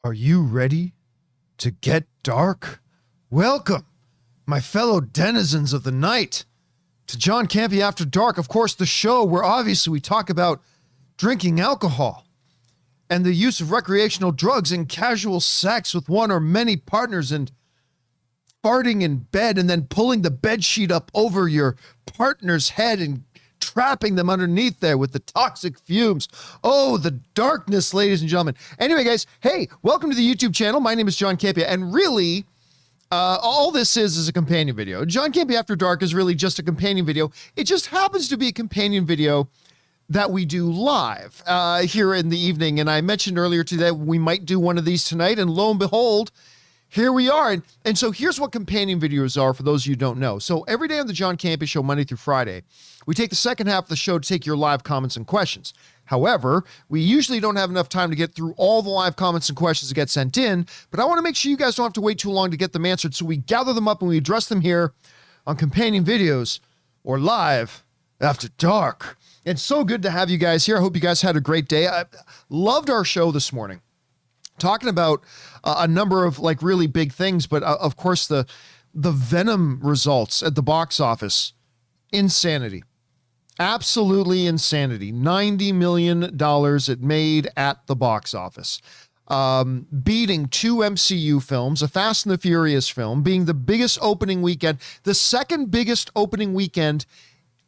Are you ready to get dark? Welcome, my fellow denizens of the night, to John Campea After Dark. Of course, the show where obviously we talk about drinking alcohol and the use of recreational drugs and casual sex with one or many partners and farting in bed and then pulling the bed sheet up over your partner's head and trapping them underneath there with the toxic fumes. Oh, the darkness, ladies and gentlemen. Anyway, guys, hey, welcome to the YouTube channel. My name is John Campea, and really, all this is a companion video. John Campea After Dark is really just a companion video. It just happens to be a companion video that we do live here in the evening, and I mentioned earlier today we might do one of these tonight, and lo and behold, here we are. And so here's what companion videos are for those of you who don't know. So every day on the John Campea Show, Monday through Friday, we take the second half of the show to take your live comments and questions. However, we usually don't have enough time to get through all the live comments and questions that get sent in, but I want to make sure you guys don't have to wait too long to get them answered. So we gather them up and we address them here on companion videos or live after dark. It's so good to have you guys here. I hope you guys had a great day. I loved our show this morning, talking about a number of like really big things, but of course the Venom results at the box office, insanity, absolutely insanity. $90 million it made at the box office, beating two MCU films, a Fast and the Furious film, being the biggest opening weekend, the second biggest opening weekend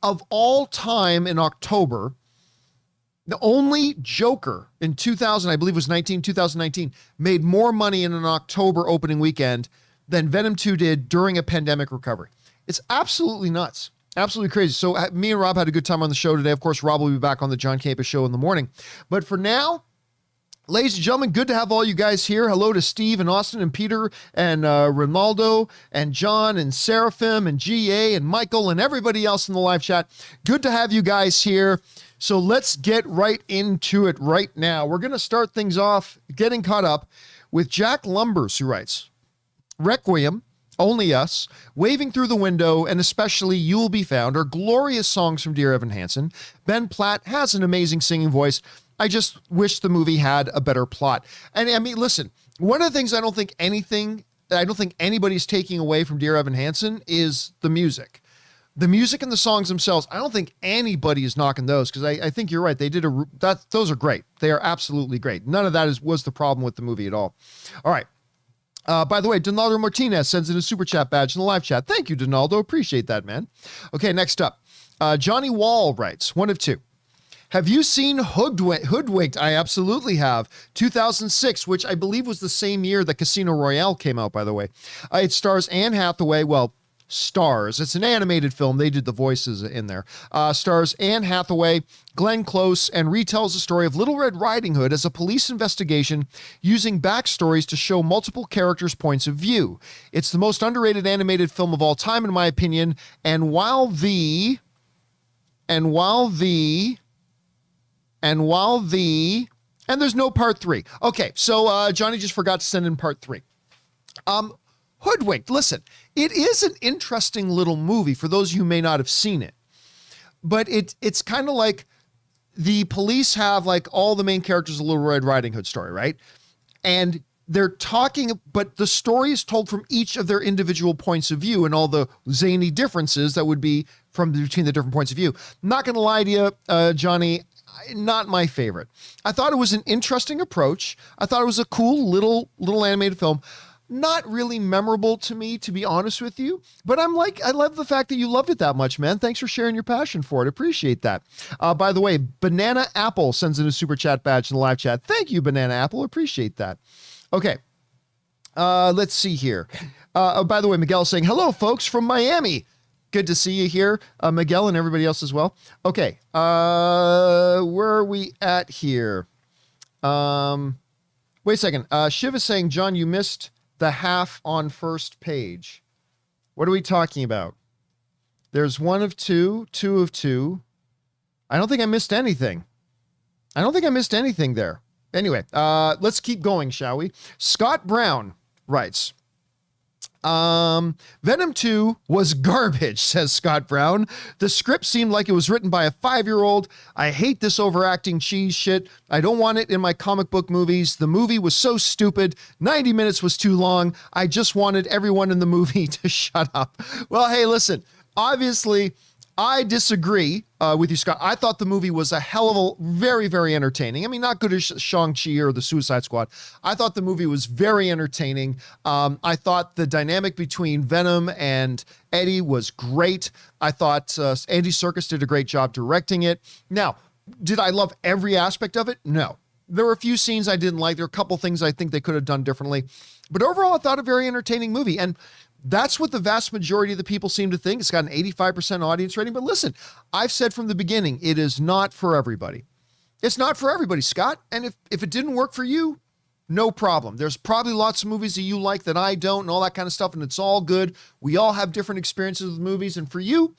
of all time in October. The only Joker in 2019, made more money in an October opening weekend than Venom 2 did during a pandemic recovery. It's absolutely nuts. Absolutely crazy. So me and Rob had a good time on the show today. Of course, Rob will be back on the John Campea Show in the morning. But for now, ladies and gentlemen, good to have all you guys here. Hello to Steve and Austin and Peter and Ronaldo and John and Seraphim and GA and Michael and everybody else in the live chat. Good to have you guys here. So let's get right into it right now. We're going to start things off getting caught up with Jack Lumbers, who writes, Requiem, Only Us, Waving Through the Window, and especially You'll Be Found are glorious songs from Dear Evan Hansen. Ben Platt has an amazing singing voice. I just wish the movie had a better plot. And I mean, listen, one of the things I don't think anybody's taking away from Dear Evan Hansen is the music. The music and the songs themselves, I don't think anybody is knocking those, because I think you're right. They did those are great. They are absolutely great. None of that was the problem with the movie at all. All right. By the way, Donaldo Martinez sends in a super chat badge in the live chat. Thank you, Donaldo. Appreciate that, man. Okay, next up. Johnny Wall writes, one of two. Have you seen Hoodwinked? I absolutely have. 2006, which I believe was the same year that Casino Royale came out, by the way. It stars Anne Hathaway. Well, stars. It's an animated film. They did the voices in there. Stars Anne Hathaway, Glenn Close, and retells the story of Little Red Riding Hood as a police investigation using backstories to show multiple characters' points of view. It's the most underrated animated film of all time, in my opinion. And there's no part 3. Okay, so Johnny just forgot to send in part 3. Hoodwinked, listen, it is an interesting little movie for those of you who may not have seen it. But it's kind of like the police have like all the main characters of Little Red Riding Hood story, right? And they're talking, but the story is told from each of their individual points of view and all the zany differences that would be between the different points of view. Not going to lie to you, Johnny, not my favorite. I thought it was an interesting approach. I thought it was a cool little animated film. Not really memorable to me, to be honest with you, but I love the fact that you loved it that much, man. Thanks for sharing your passion for it. Appreciate that. By the way, Banana Apple sends in a super chat badge in the live chat. Thank you, Banana Apple. Appreciate that. Okay. Let's see here. By the way, Miguel saying, hello, folks from Miami. Good to see you here, Miguel, and everybody else as well. Okay. Where are we at here? Wait a second. Shiv is saying, John, you missed the half on first page. What are we talking about? There's one of two of two. I don't think I missed anything. There. Anyway, let's keep going, shall we? Scott Brown writes, Venom 2 was garbage, says Scott Brown. The script seemed like it was written by a 5-year-old. I hate this overacting cheese shit. I don't want it in my comic book movies. The movie was so stupid. 90 minutes was too long. I just wanted everyone in the movie to shut up. Well, hey, listen, obviously, I disagree with you, Scott. I thought the movie was a hell of a very, very entertaining. I mean, not good as Shang-Chi or the Suicide Squad. I thought the movie was very entertaining. I thought the dynamic between Venom and Eddie was great. I thought Andy Serkis did a great job directing it. Now, did I love every aspect of it? No. There were a few scenes I didn't like. There were a couple things I think they could have done differently. But overall, I thought a very entertaining movie. And that's what the vast majority of the people seem to think. It's got an 85% audience rating. But listen, I've said from the beginning, it is not for everybody. It's not for everybody, Scott. And if it didn't work for you, no problem. There's probably lots of movies that you like that I don't and all that kind of stuff. And it's all good. We all have different experiences with movies. And for you,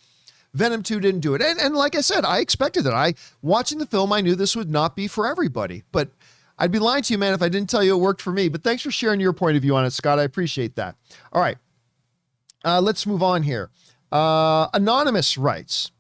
Venom 2 didn't do it. And like I said, I expected it. Watching the film, I knew this would not be for everybody. But I'd be lying to you, man, if I didn't tell you it worked for me. But thanks for sharing your point of view on it, Scott. I appreciate that. All right. Let's move on here. Anonymous writes,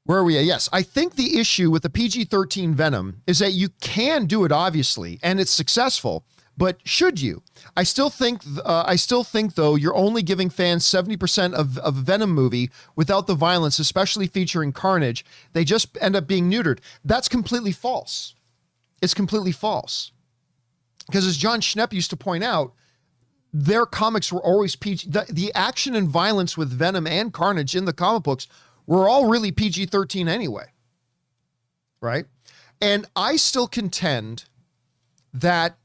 where are we at? Yes, I think the issue with the PG-13 Venom is that you can do it, obviously, and it's successful. But should you? I still think, though, you're only giving fans 70% of a Venom movie without the violence, especially featuring carnage. They just end up being neutered. That's completely false. It's completely false. Because as John Schnepp used to point out, their comics were always PG. The action and violence with Venom and Carnage in the comic books were all really PG-13 anyway. Right? And I still contend that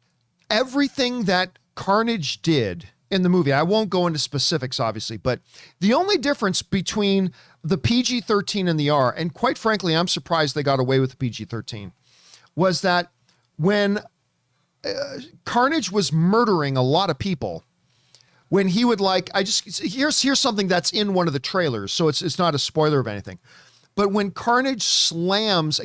everything that Carnage did in the movie, I won't go into specifics, obviously, but the only difference between the PG-13 and the R, and quite frankly, I'm surprised they got away with the PG-13, was that when Carnage was murdering a lot of people, when he would here's something that's in one of the trailers, so it's not a spoiler of anything. But when Carnage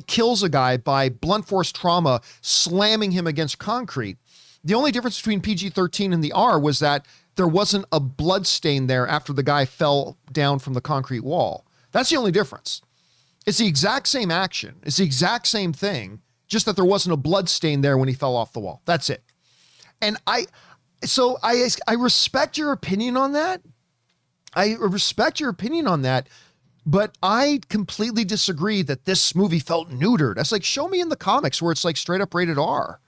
kills a guy by blunt force trauma, slamming him against concrete, the only difference between PG-13 and the R was that there wasn't a blood stain there after the guy fell down from the concrete wall. That's the only difference. It's the exact same action. It's the exact same thing, just that there wasn't a blood stain there when he fell off the wall. That's it. And I respect your opinion on that. But I completely disagree that this movie felt neutered. That's like, show me in the comics where it's like straight up rated R.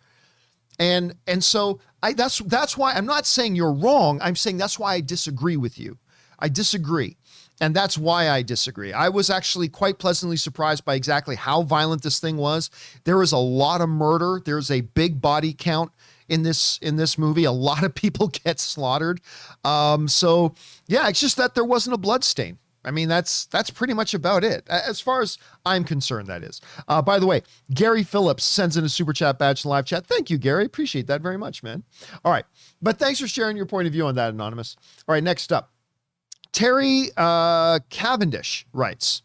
And so that's why I'm not saying you're wrong. I'm saying that's why I disagree with you. I disagree. And that's why I disagree. I was actually quite pleasantly surprised by exactly how violent this thing was. There was a lot of murder. There's a big body count in this movie. A lot of people get slaughtered. So yeah, it's just that there wasn't a blood stain. I mean, that's pretty much about it. As far as I'm concerned, that is. By the way, Gary Phillips sends in a super chat badge in live chat. Thank you, Gary. Appreciate that very much, man. All right. But thanks for sharing your point of view on that, Anonymous. All right, next up. Terry Cavendish writes,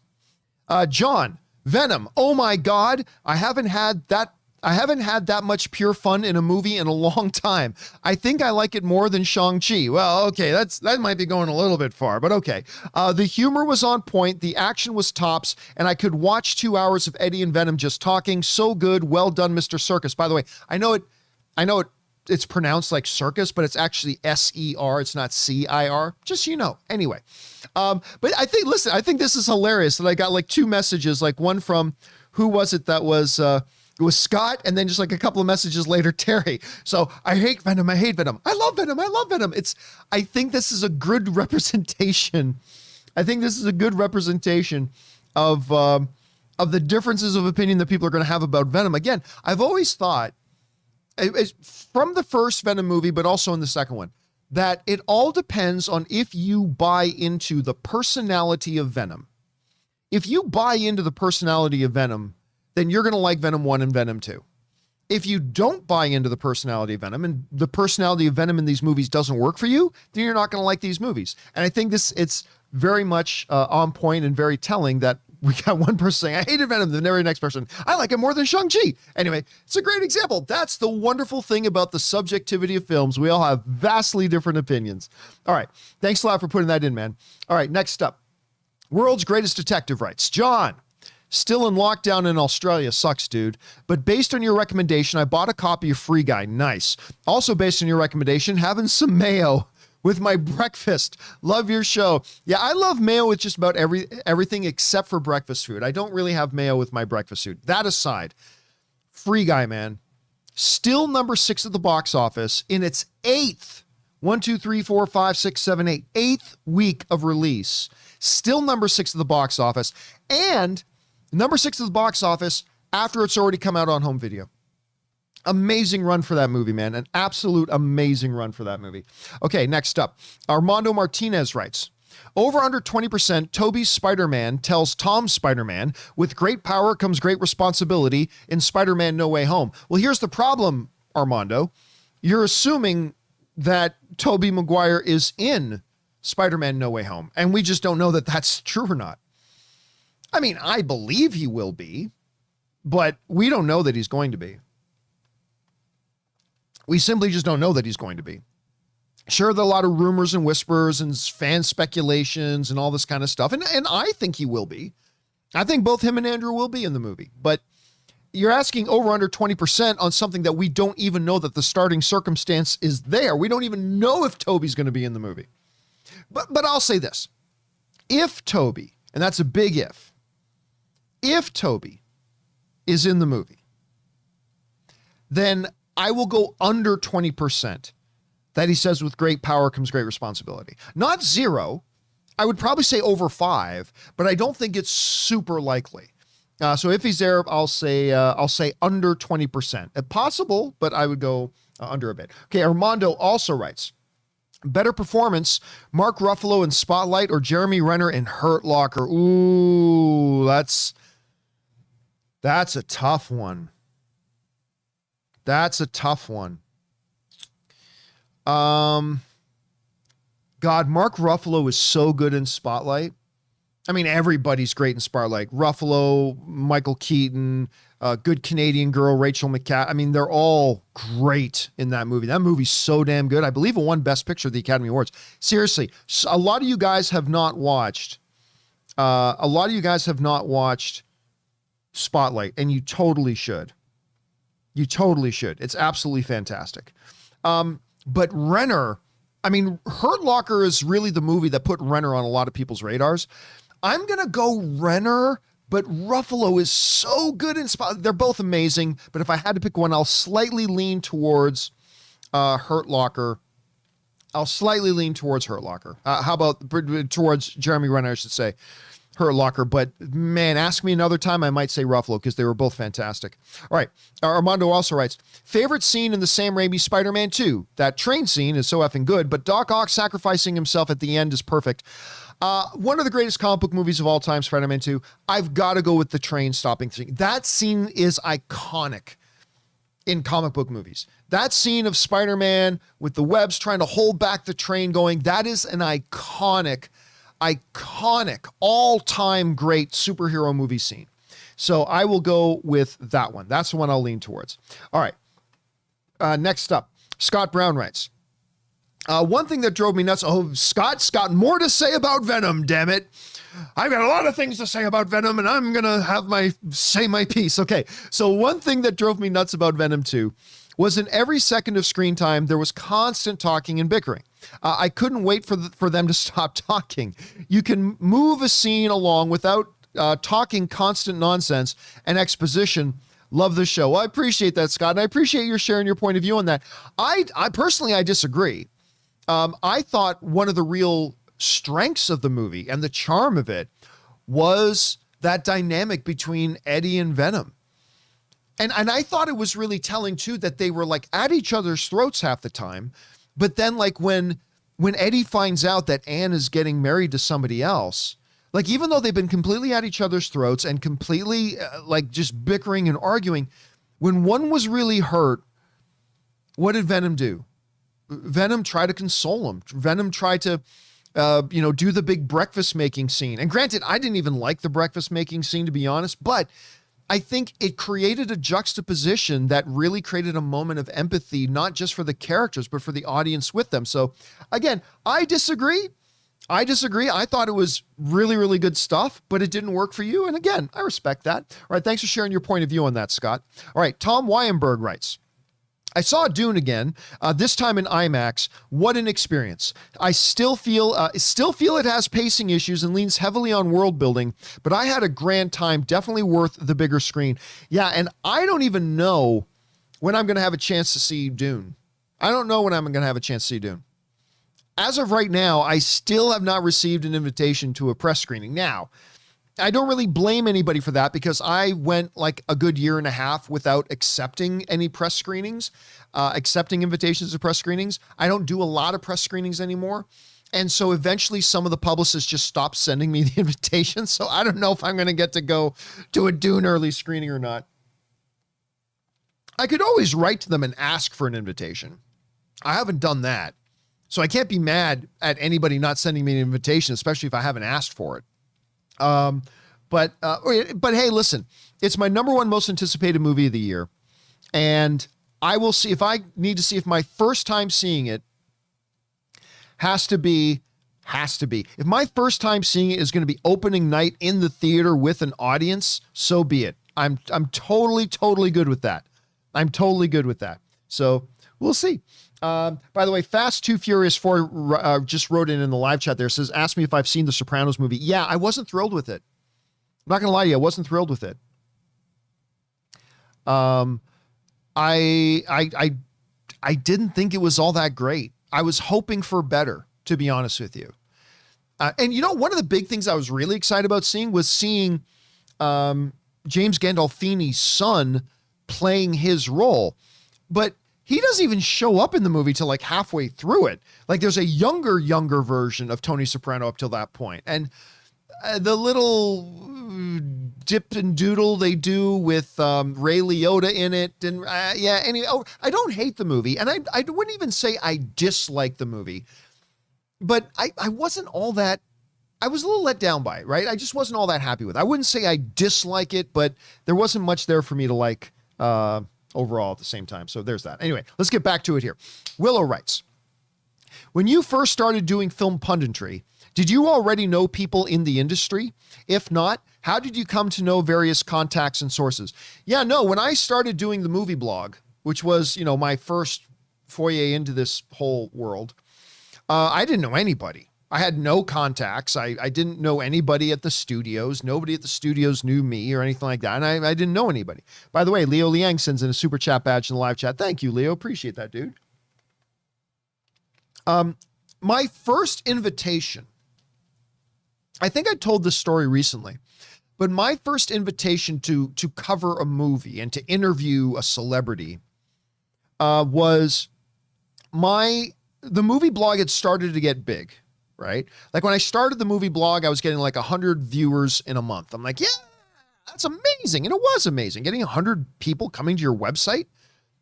John, Venom, oh my God, I haven't had that much pure fun in a movie in a long time. I think I like it more than Shang-Chi. Well, okay, that might be going a little bit far, but okay. The humor was on point, the action was tops, and I could watch 2 hours of Eddie and Venom just talking. So good, well done, Mr. Serkis. By the way, I know it's pronounced like circus, but it's actually S-E-R. It's not C-I-R. Just so you know. Anyway, but I think this is hilarious that I got like 2 messages, like one from, who was it that was, it was Scott, and then just like a couple of messages later, Terry. So I hate Venom. I hate Venom. I love Venom. I love Venom. I think this is a good representation. I think this is a good representation of the differences of opinion that people are going to have about Venom. Again, I've always thought, from the first Venom movie, but also in the second one, that it all depends on if you buy into the personality of Venom. If you buy into the personality of Venom, then you're going to like Venom 1 and Venom 2. If you don't buy into the personality of Venom, and the personality of Venom in these movies doesn't work for you, then you're not going to like these movies. And I think it's very much on point and very telling that we got one person saying, I hated Venom. The very next person, I like it more than Shang-Chi. Anyway, it's a great example. That's the wonderful thing about the subjectivity of films. We all have vastly different opinions. All right. Thanks a lot for putting that in, man. All right. Next up, World's Greatest Detective writes, John, still in lockdown in Australia. Sucks, dude. But based on your recommendation, I bought a copy of Free Guy. Nice. Also based on your recommendation, having some mayo with my breakfast. Love your show. Yeah, I love mayo with just about everything except for breakfast food. I don't really have mayo with my breakfast food. That aside, Free Guy, man, still number 6 at the box office in its 8th, 1, 2, 3, 4, 5, 6, 7, 8, 8th week of release. Still number 6 at the box office, and number 6 at the box office after it's already come out on home video. Amazing run for that movie, man. An absolute amazing run for that movie. Okay, next up. Armando Martinez writes, over under 20%, Tobey's Spider-Man tells Tom's Spider-Man, with great power comes great responsibility in Spider-Man No Way Home. Well, here's the problem, Armando. You're assuming that Tobey Maguire is in Spider-Man No Way Home, and we just don't know that that's true or not. I mean, I believe he will be, but we don't know that he's going to be. We simply just don't know that he's going to be. Sure, there are a lot of rumors and whispers and fan speculations and all this kind of stuff. And I think he will be. I think both him and Andrew will be in the movie. But you're asking over under 20% on something that we don't even know that the starting circumstance is there. We don't even know if Tobey's going to be in the movie. But I'll say this. If Tobey, and that's a big if Tobey is in the movie, then I will go under 20% that he says with great power comes great responsibility. Not 0. I would probably say over 5, but I don't think it's super likely. So if he's there, I'll say under 20%. Possible, but I would go under a bit. Okay, Armando also writes, better performance, Mark Ruffalo in Spotlight or Jeremy Renner in Hurt Locker. Ooh, that's a tough one. That's a tough one. God, Mark Ruffalo is so good in Spotlight. I mean, everybody's great in Spotlight. Ruffalo, Michael Keaton, Good Canadian Girl, Rachel McAdams. I mean, they're all great in that movie. That movie's so damn good. I believe it won Best Picture at the Academy Awards. Seriously, a lot of you guys have not watched. Spotlight, and you totally should. You totally should. It's absolutely fantastic. But Renner, I mean, Hurt Locker is really the movie that put Renner on a lot of people's radars. I'm going to go Renner, but Ruffalo is so good in Spotlight. They're both amazing, but if I had to pick one, I'll slightly lean towards Hurt Locker. How about towards Jeremy Renner, I should say. Hurt Locker, but man, ask me another time, I might say Ruffalo because they were both fantastic. All right, Armando also writes, favorite scene in the Sam Raimi Spider-Man 2. That train scene is so effing good, but Doc Ock sacrificing himself at the end is perfect. One of the greatest comic book movies of all time, Spider-Man 2. I've got to go with the train stopping thing. That scene is iconic in comic book movies. That scene of Spider-Man with the webs trying to hold back the train going, that is an iconic, all-time great superhero movie scene. So I will go with that one. That's the one I'll lean towards. All right. Next up, Scott Brown writes, one thing that drove me nuts. Oh, Scott's got more to say about Venom, damn it. I've got a lot of things to say about Venom, and I'm going to have my piece. Okay. So one thing that drove me nuts about Venom 2 was in every second of screen time, there was constant talking and bickering. I couldn't wait for them to stop talking. You can move a scene along without talking constant nonsense and exposition. Love the show. Well, I appreciate that, Scott, and I appreciate your sharing your point of view on that. I personally disagree. I thought one of the real strengths of the movie and the charm of it was that dynamic between Eddie and Venom. And I thought it was really telling too that they were like at each other's throats half the time. But then like when Eddie finds out that Anne is getting married to somebody else, like even though they've been completely at each other's throats and completely like just bickering and arguing, when one was really hurt, what did Venom do? Venom tried to console him. Venom tried to do the big breakfast making scene. And granted, I didn't even like the breakfast making scene, to be honest, but I think it created a juxtaposition that really created a moment of empathy, not just for the characters, but for the audience with them. So again, I disagree. I thought it was really, really good stuff, but it didn't work for you. And again, I respect that. All right. Thanks for sharing your point of view on that, Scott. All right. Tom Wyenberg writes, I saw Dune again, this time in IMAX. What an experience. I still feel it has pacing issues and leans heavily on world building, but I had a grand time, definitely worth the bigger screen. Yeah, and I don't even know when I'm going to have a chance to see Dune. I don't know when I'm going to have a chance to see Dune. As of right now, I still have not received an invitation to a press screening. Now, I don't really blame anybody for that because I went like a good year and a half without accepting any press screenings, accepting invitations to press screenings. I don't do a lot of press screenings anymore. And so eventually some of the publicists just stopped sending me the invitations. So I don't know if I'm going to get to go to a Dune early screening or not. I could always write to them and ask for an invitation. I haven't done that. So I can't be mad at anybody not sending me an invitation, especially if I haven't asked for it. But hey, listen, it's my number one most anticipated movie of the year. And I will see if my first time seeing it has to be, if my first time seeing it is going to be opening night in the theater with an audience, so be it. I'm totally good with that. I'm totally good with that. So we'll see. By the way, Fast 2 Furious 4 just wrote in the live chat there, says, ask me if I've seen the Sopranos movie. Yeah, I wasn't thrilled with it. I'm not going to lie to you. I wasn't thrilled with it. I didn't think it was all that great. I was hoping for better, to be honest with you. And one of the big things I was really excited about seeing was seeing James Gandolfini's son playing his role. But he doesn't even show up in the movie till like halfway through it. Like there's a younger version of Tony Soprano up till that point. And the little dip and doodle they do with Ray Liotta in it. And anyway, I don't hate the movie. And I wouldn't even say I dislike the movie, but I wasn't all that, I was a little let down by it, right? I just wasn't all that happy with it. I wouldn't say I dislike it, but there wasn't much there for me to like, overall at the same time. So there's that. Anyway, let's get back to it here. Willow writes, when you first started doing film punditry, did you already know people in the industry? If not, how did you come to know various contacts and sources? Yeah, no, when I started doing the movie blog, which was, my first foray into this whole world, I didn't know anybody. I had no contacts. I didn't know anybody at the studios. Nobody at the studios knew me or anything like that. And I didn't know anybody. By the way, Leo Liang sends in a super chat badge in the live chat. Thank you, Leo. Appreciate that, dude. My first invitation, I think I told this story recently, but my first invitation to cover a movie and to interview a celebrity was the movie blog had started to get big. Right? Like when I started the movie blog, I was getting like 100 viewers in a month. I'm like, yeah, that's amazing. And it was amazing. Getting 100 people coming to your website,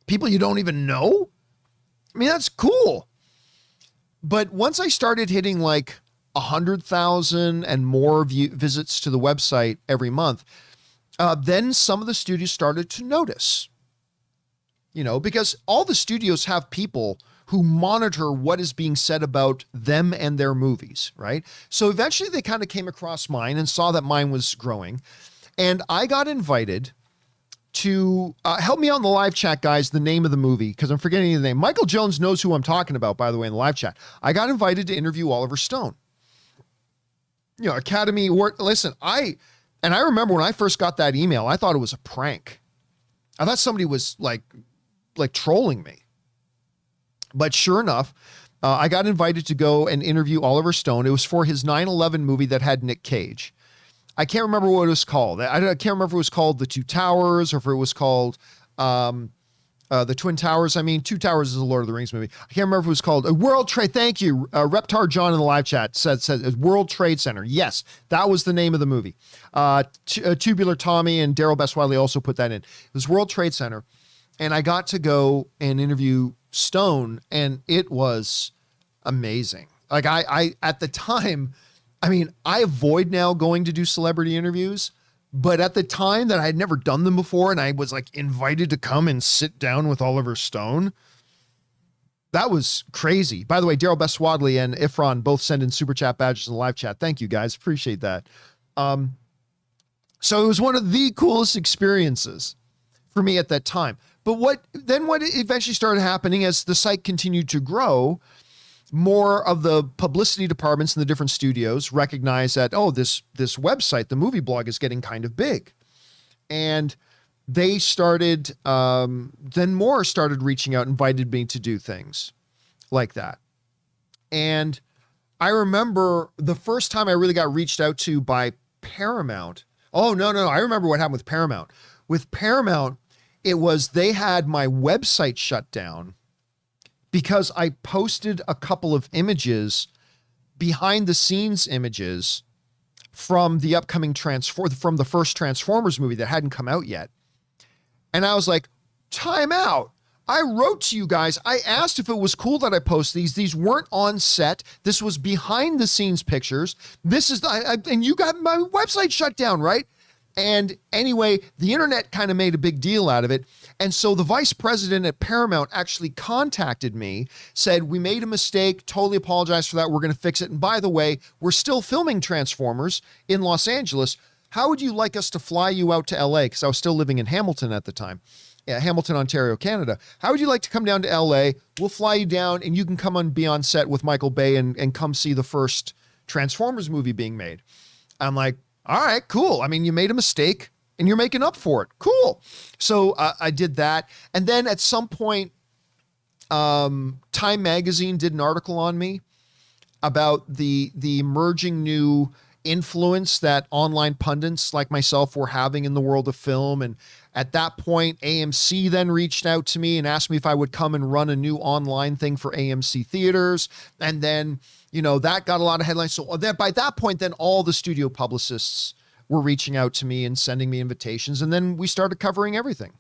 people you don't even know. I mean, that's cool. But once I started hitting like 100,000 and more visits to the website every month, then some of the studios started to notice, because all the studios have people who monitor what is being said about them and their movies, right? So eventually they kind of came across mine and saw that mine was growing. And I got invited to help me out in the live chat, guys, the name of the movie, because I'm forgetting the name. Michael Jones knows who I'm talking about, by the way, in the live chat. I got invited to interview Oliver Stone. Academy Award. Listen, I remember when I first got that email, I thought it was a prank. I thought somebody was like trolling me. But sure enough, I got invited to go and interview Oliver Stone. It was for his 9/11 movie that had Nick Cage. I can't remember what it was called. I can't remember if it was called The Two Towers or if it was called The Twin Towers. I mean, Two Towers is a Lord of the Rings movie. I can't remember if it was called World Trade. Thank you. Reptar John in the live chat said World Trade Center. Yes, that was the name of the movie. Tubular Tommy and Daryl Best Wiley also put that in. It was World Trade Center. And I got to go and interview Stone, and it was amazing. Like I at the time, I mean, I avoid now going to do celebrity interviews, but at the time that I had never done them before and I was like invited to come and sit down with Oliver Stone, that was crazy. By the way, Daryl Beswadley and Ifran both send in super chat badges in the live chat. Thank you guys. Appreciate that. So it was one of the coolest experiences for me at that time. But what eventually started happening as the site continued to grow, more of the publicity departments in the different studios recognized that, oh, this website, the movie blog, is getting kind of big. And they started, then more started reaching out, invited me to do things like that. And I remember the first time I really got reached out to by Paramount. Oh, no. I remember what happened with Paramount. With Paramount, it was they had my website shut down because I posted a couple of images, behind the scenes images from the upcoming from the first Transformers movie that hadn't come out yet. And I was like, time out. I wrote to you guys. I asked if it was cool that I post these. These weren't on set. This was behind the scenes pictures. This is and you got my website shut down, right? And anyway, the internet kind of made a big deal out of it. And so the vice president at Paramount actually contacted me, said, we made a mistake, totally apologize for that. We're going to fix it. And by the way, we're still filming Transformers in Los Angeles. How would you like us to fly you out to LA? Because I was still living in Hamilton at the time. Yeah, Hamilton, Ontario, Canada. How would you like to come down to LA? We'll fly you down and you can come and be on set with Michael Bay and come see the first Transformers movie being made. I'm like, all right, cool. I mean, you made a mistake and you're making up for it. Cool. So I did that. And then at some point, Time Magazine did an article on me about the emerging new influence that online pundits like myself were having in the world of film. And at that point, AMC then reached out to me and asked me if I would come and run a new online thing for AMC theaters. And then, that got a lot of headlines. So then by that point, then all the studio publicists were reaching out to me and sending me invitations. And then we started covering everything.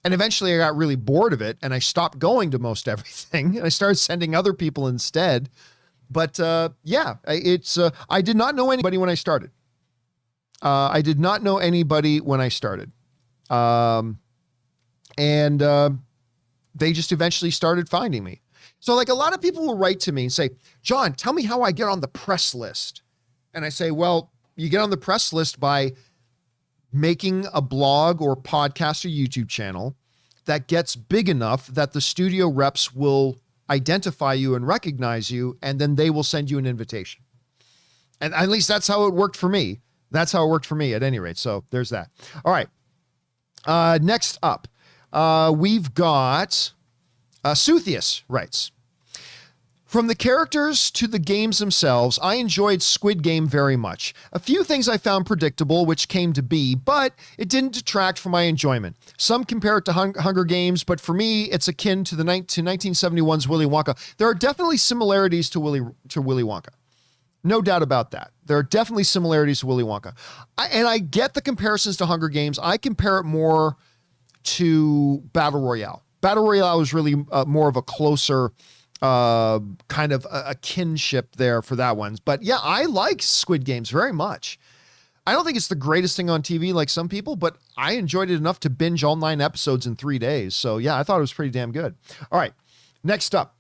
And eventually I got really bored of it and I stopped going to most everything. And I started sending other people instead. But I did not know anybody when I started. And they just eventually started finding me. So like a lot of people will write to me and say, John, tell me how I get on the press list. And I say, well, you get on the press list by making a blog or podcast or YouTube channel that gets big enough that the studio reps will identify you and recognize you, and then they will send you an invitation. And at least that's how it worked for me. That's how it worked for me at any rate. So there's that. All right. Next up, we've got Suthius writes, from the characters to the games themselves, I enjoyed Squid Game very much. A few things I found predictable, which came to be, but it didn't detract from my enjoyment. Some compare it to Hunger Games, but for me, it's akin to 1971's Willy Wonka. There are definitely similarities to Willy Wonka. No doubt about that. There are definitely similarities to Willy Wonka. I get the comparisons to Hunger Games. I compare it more to Battle Royale. Battle Royale is really more of a closer kind of a kinship there for that one. But yeah, I like Squid Games very much. I don't think it's the greatest thing on TV like some people, but I enjoyed it enough to binge all 9 episodes in 3 days. So yeah, I thought it was pretty damn good. All right, next up,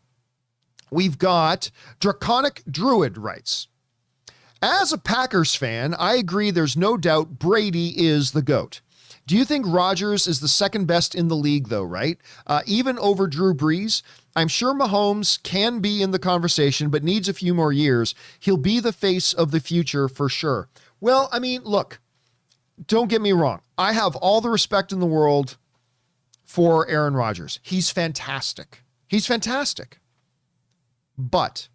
we've got Draconic Druid writes, as a Packers fan, I agree there's no doubt Brady is the GOAT. Do you think Rodgers is the second best in the league, though, right? Even over Drew Brees? I'm sure Mahomes can be in the conversation, but needs a few more years. He'll be the face of the future for sure. Well, I mean, look, don't get me wrong. I have all the respect in the world for Aaron Rodgers. He's fantastic. He's fantastic. But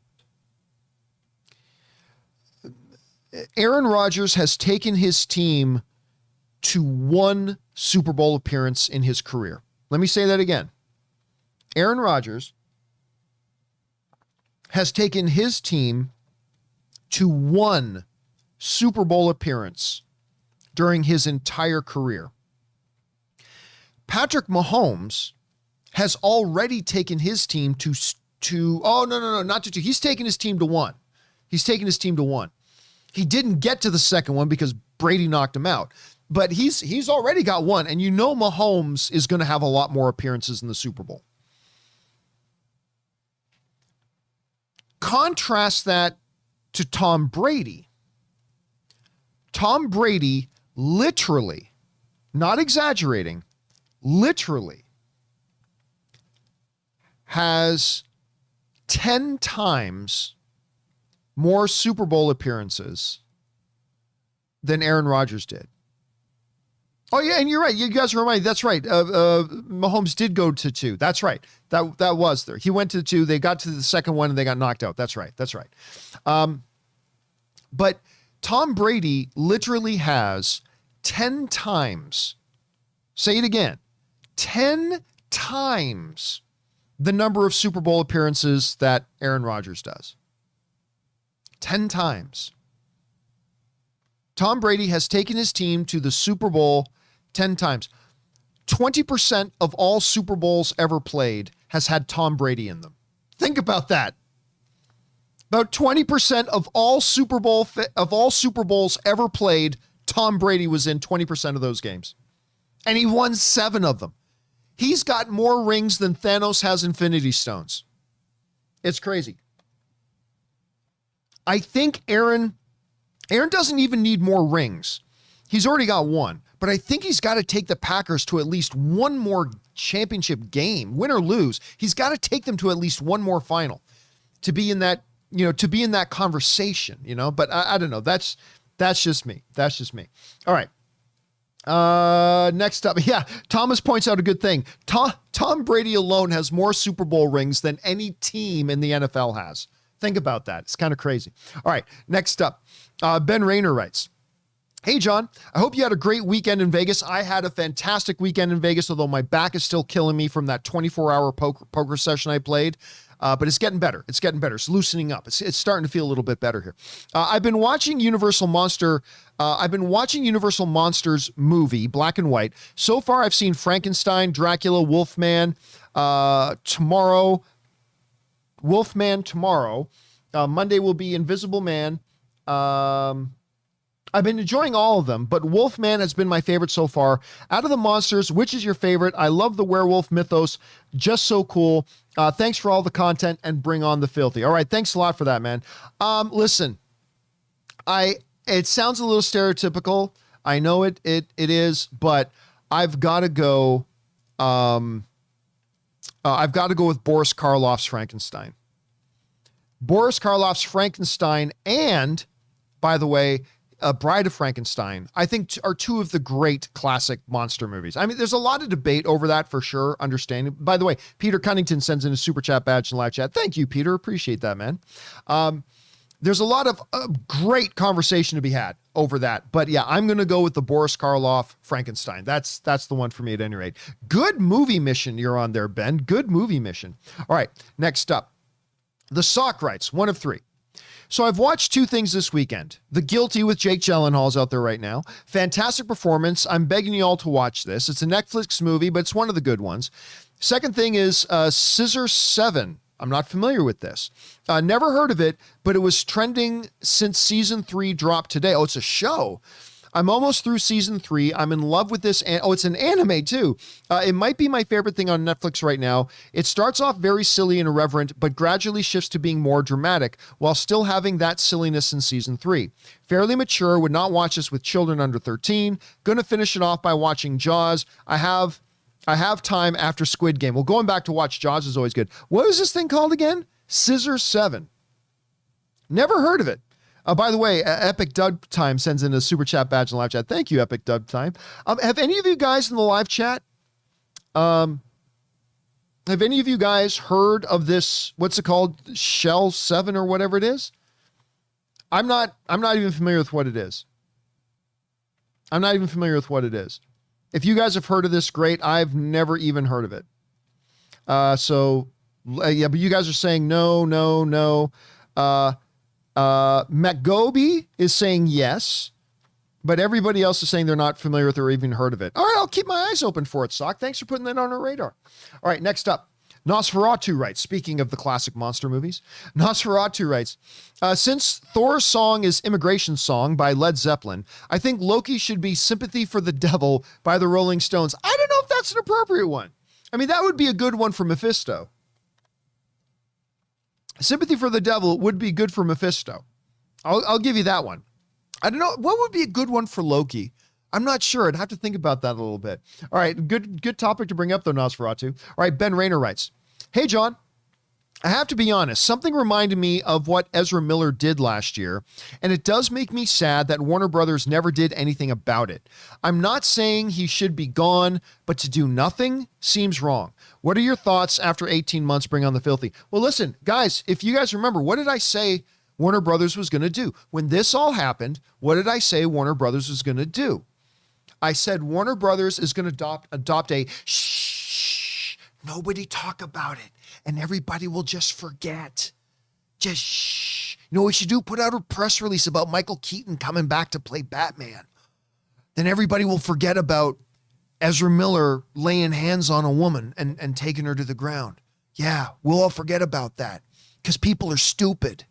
Aaron Rodgers has taken his team to 1 Super Bowl appearance in his career. Let me say that again. Aaron Rodgers has taken his team to 1 Super Bowl appearance during his entire career. Patrick Mahomes has already taken his team to to, oh, no, not to 2. He's taking his team to 1. He's taking his team to 1. He didn't get to the second one because Brady knocked him out, but he's already got 1. And Mahomes is going to have a lot more appearances in the Super Bowl. Contrast that to Tom Brady. Tom Brady literally, not exaggerating, literally has 10 times more Super Bowl appearances than Aaron Rodgers did. Oh yeah, and you're right. You guys are reminded. That's right. Mahomes did go to 2. That's right. That was there. He went to 2. They got to the second one and they got knocked out. That's right. But Tom Brady literally has 10 times. Say it again. 10 times the number of Super Bowl appearances that Aaron Rodgers does. 10 times. Tom Brady has taken his team to the Super Bowl 10 times. 20% of all Super Bowls ever played has had Tom Brady in them. Think about that. About 20% of all Super Bowls ever played, Tom Brady was in 20% of those games. And he won 7 of them. He's got more rings than Thanos has Infinity Stones. It's crazy. I think Aaron doesn't even need more rings. He's already got 1, but I think he's got to take the Packers to at least 1 more championship game, win or lose. He's got to take them to at least 1 more final to be in that, conversation, but I don't know. That's just me. All right. Next up. Yeah. Thomas points out a good thing. Tom Brady alone has more Super Bowl rings than any team in the NFL has. Think about that. It's kind of crazy. All right. Next up. Ben Rayner writes, "Hey, John, I hope you had a great weekend in Vegas. I had a fantastic weekend in Vegas, although my back is still killing me from that 24-hour poker session I played. But it's getting better. It's loosening up. It's starting to feel a little bit better here. I've been watching Universal Monsters movie, Black and White. So far, I've seen Frankenstein, Dracula, Wolfman tomorrow. Monday will be Invisible Man. I've been enjoying all of them, but Wolfman has been my favorite so far. Out of the monsters, which is your favorite? I love the werewolf mythos. Just so cool. Thanks for all the content and bring on the filthy." All right. Thanks a lot for that, man. Listen, it sounds a little stereotypical. I know it is, but I've got to go. I've got to go with Boris Karloff's Frankenstein. Boris Karloff's Frankenstein and, by the way, Bride of Frankenstein, I think are 2 of the great classic monster movies. I mean, there's a lot of debate over that for sure. Understanding. By the way, Peter Cunnington sends in a super chat badge in live chat. Thank you, Peter. Appreciate that, man. There's a lot of great conversation to be had over that. But yeah, I'm going to go with the Boris Karloff Frankenstein. That's the one for me at any rate. Good movie mission you're on there, Ben. Good movie mission. All right, next up. The Sock writes, 1 of 3. So I've watched 2 things this weekend. The Guilty with Jake Gyllenhaal's out there right now. Fantastic performance. I'm begging you all to watch this. It's a Netflix movie, but it's one of the good ones. Second thing is Scissor 7. I'm not familiar with this. Never heard of it, but it was trending since season 3 dropped today. Oh, it's a show. I'm almost through season 3. I'm in love with this. Oh, it's an anime too. It might be my favorite thing on Netflix right now. It starts off very silly and irreverent, but gradually shifts to being more dramatic while still having that silliness in season 3. Fairly mature, would not watch this with children under 13. Gonna finish it off by watching Jaws. I have time after Squid Game. Well, going back to watch Jaws is always good. What was this thing called again? Scissor 7. Never heard of it. By the way, Epic Dub Time sends in a super chat badge in live chat. Thank you, Epic Dub Time. Have any of you guys in the live chat, have any of you guys heard of this, what's it called? Shell 7 or whatever it is? I'm not even familiar with what it is. If you guys have heard of this, great. I've never even heard of it. Yeah, but you guys are saying no. McGoby is saying yes, but everybody else is saying they're not familiar with or even heard of it. All right, I'll keep my eyes open for it, Sock. Thanks for putting that on our radar. All right, next up. Nosferatu writes, speaking of the classic monster movies, Nosferatu writes, since Thor's song is Immigration Song by Led Zeppelin, I think Loki should be Sympathy for the Devil by the Rolling Stones. I don't know if that's an appropriate one. I mean, that would be a good one for Mephisto. Sympathy for the Devil would be good for Mephisto. I'll give you that one. I don't know. What would be a good one for Loki? I'm not sure. I'd have to think about that a little bit. All right. Good topic to bring up though, Nosferatu. All right. Ben Rayner writes, hey, John, I have to be honest. Something reminded me of what Ezra Miller did last year, and it does make me sad that Warner Brothers never did anything about it. I'm not saying he should be gone, but to do nothing seems wrong. What are your thoughts after 18 months bring on the filthy? Well, listen, guys, if you guys remember, what did I say Warner Brothers was going to do? When this all happened, what did I say Warner Brothers was going to do? I said Warner Brothers is going to adopt a shh, nobody talk about it, and everybody will just forget. Just shh. You know what we should do? Put out a press release about Michael Keaton coming back to play Batman. Then everybody will forget about Ezra Miller laying hands on a woman and taking her to the ground. Yeah, we'll all forget about that because people are stupid.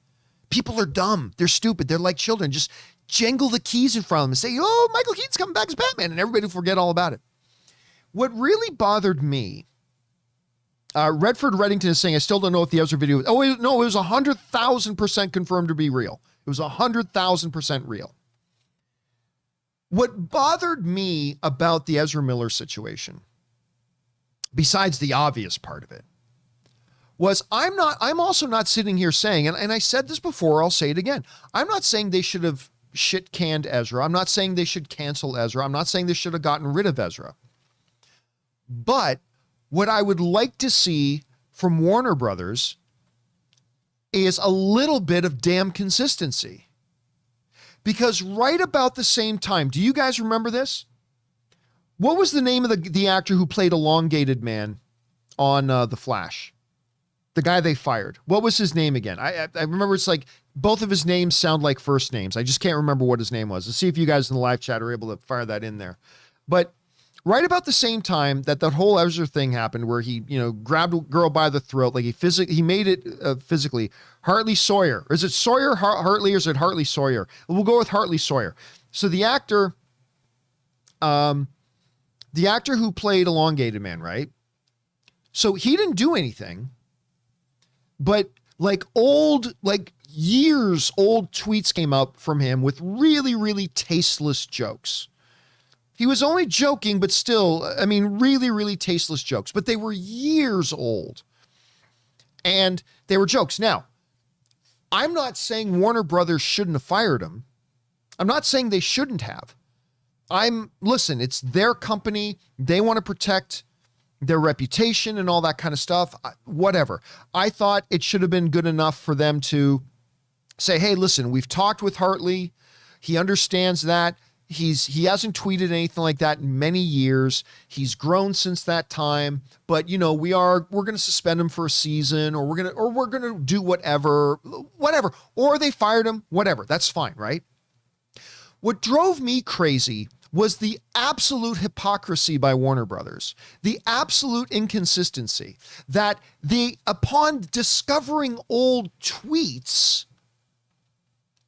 People are dumb. They're stupid. They're like children. Just jangle the keys in front of them and say, oh, Michael Keaton's coming back as Batman, and everybody will forget all about it. What really bothered me, Redford Reddington is saying, I still don't know if the Ezra video, it was 100,000% confirmed to be real. It was 100,000% real. What bothered me about the Ezra Miller situation, besides the obvious part of it, was I'm also not sitting here saying, and I said this before, I'll say it again. I'm not saying they should have shit canned Ezra. I'm not saying they should cancel Ezra. I'm not saying they should have gotten rid of Ezra. But what I would like to see from Warner Brothers is a little bit of damn consistency. Because right about the same time, do you guys remember this? What was the name of the actor who played Elongated Man on The Flash? The guy they fired. What was his name again? I remember it's like both of his names sound like first names. I just can't remember what his name was. Let's see if you guys in the live chat are able to fire that in there. But right about the same time that whole Ezra thing happened, where he, grabbed a girl by the throat, like he made it physically. Hartley Sawyer. Is it Sawyer Hartley or is it Hartley Sawyer? We'll go with Hartley Sawyer. So the actor who played Elongated Man, right? So he didn't do anything. But years old tweets came up from him with really, really tasteless jokes. He was only joking, but still, I mean, really, really tasteless jokes, but they were years old and they were jokes. Now, I'm not saying Warner Brothers shouldn't have fired him. I'm not saying they shouldn't have. Listen, it's their company. They want to protect their reputation and all that kind of stuff, whatever. I thought it should have been good enough for them to say, hey, listen, we've talked with Hartley. He understands that. He hasn't tweeted anything like that in many years. He's grown since that time, but we're going to suspend him for a season, or we're going to do whatever, or they fired him, whatever. That's fine, right? What drove me crazy was the absolute hypocrisy by Warner Brothers, the absolute inconsistency that upon discovering old tweets,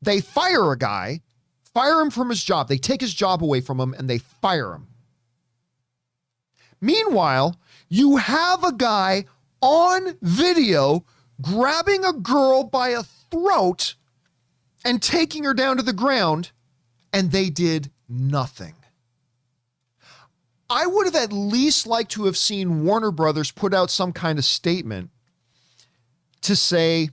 they fire a guy, fire him from his job. They take his job away from him and they fire him. Meanwhile, you have a guy on video grabbing a girl by a throat and taking her down to the ground, and they did nothing. I would have at least liked to have seen Warner Brothers put out some kind of statement to say,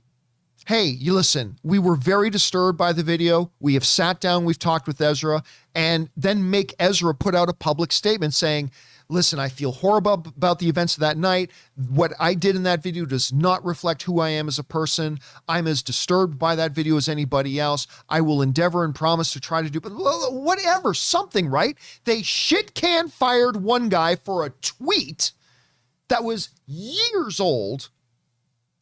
hey, you listen, we were very disturbed by the video. We have sat down, we've talked with Ezra, and then make Ezra put out a public statement saying, listen, I feel horrible about the events of that night. What I did in that video does not reflect who I am as a person. I'm as disturbed by that video as anybody else. I will endeavor and promise to try to do, but whatever, something, right? They shit-can fired one guy for a tweet that was years old.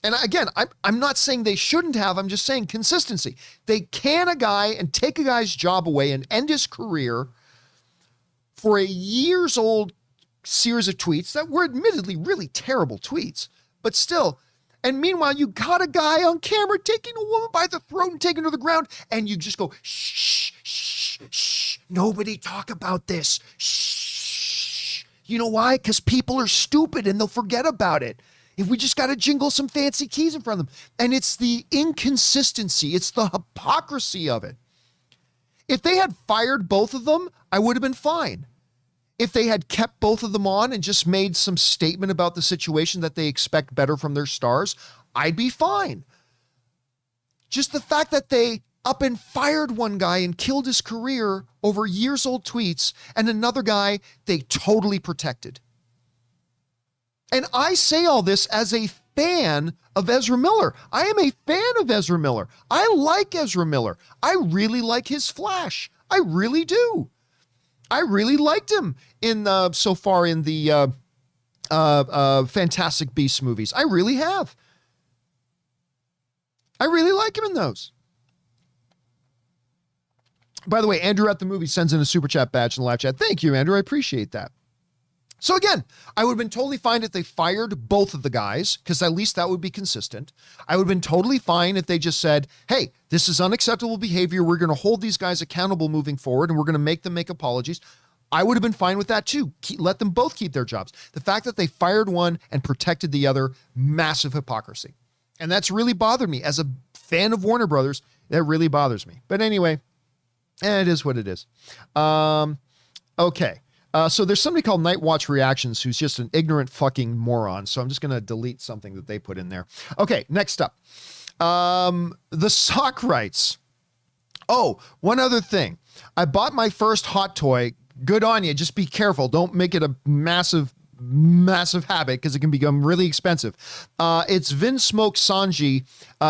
And again, I'm not saying they shouldn't have. I'm just saying consistency. They can a guy and take a guy's job away and end his career for a years old series of tweets that were admittedly really terrible tweets, but still. And meanwhile, you got a guy on camera taking a woman by the throat and taking her to the ground, and you just go, shh, shh, shh, nobody talk about this. Shh. You know why? Because people are stupid and they'll forget about it. If we just got to jingle some fancy keys in front of them. And it's the inconsistency. It's the hypocrisy of it. If they had fired both of them, I would have been fine. If they had kept both of them on and just made some statement about the situation that they expect better from their stars, I'd be fine. Just the fact that they up and fired one guy and killed his career over years old tweets, and another guy they totally protected. And I say all this as a fan of Ezra Miller. I am a fan of Ezra Miller. I like Ezra Miller. I really like his Flash. I really do. I really liked him in so far in the Fantastic Beasts movies. I really have. I really like him in those. By the way, Andrew at the movie sends in a super chat badge in the live chat. Thank you, Andrew. I appreciate that. So again, I would have been totally fine if they fired both of the guys, because at least that would be consistent. I would have been totally fine if they just said, hey, this is unacceptable behavior. We're going to hold these guys accountable moving forward, and we're going to make them make apologies. I would have been fine with that too. Let them both keep their jobs. The fact that they fired one and protected the other, massive hypocrisy. And that's really bothered me. As a fan of Warner Brothers, that really bothers me. But anyway, it is what it is. Okay. So there's somebody called Night Watch Reactions who's just an ignorant fucking moron. So I'm just going to delete something that they put in there. Okay, next up. The sock writes. Oh, one other thing. I bought my first hot toy. Good on you. Just be careful. Don't make it a massive habit because it can become really expensive. It's Vinsmoke Sanji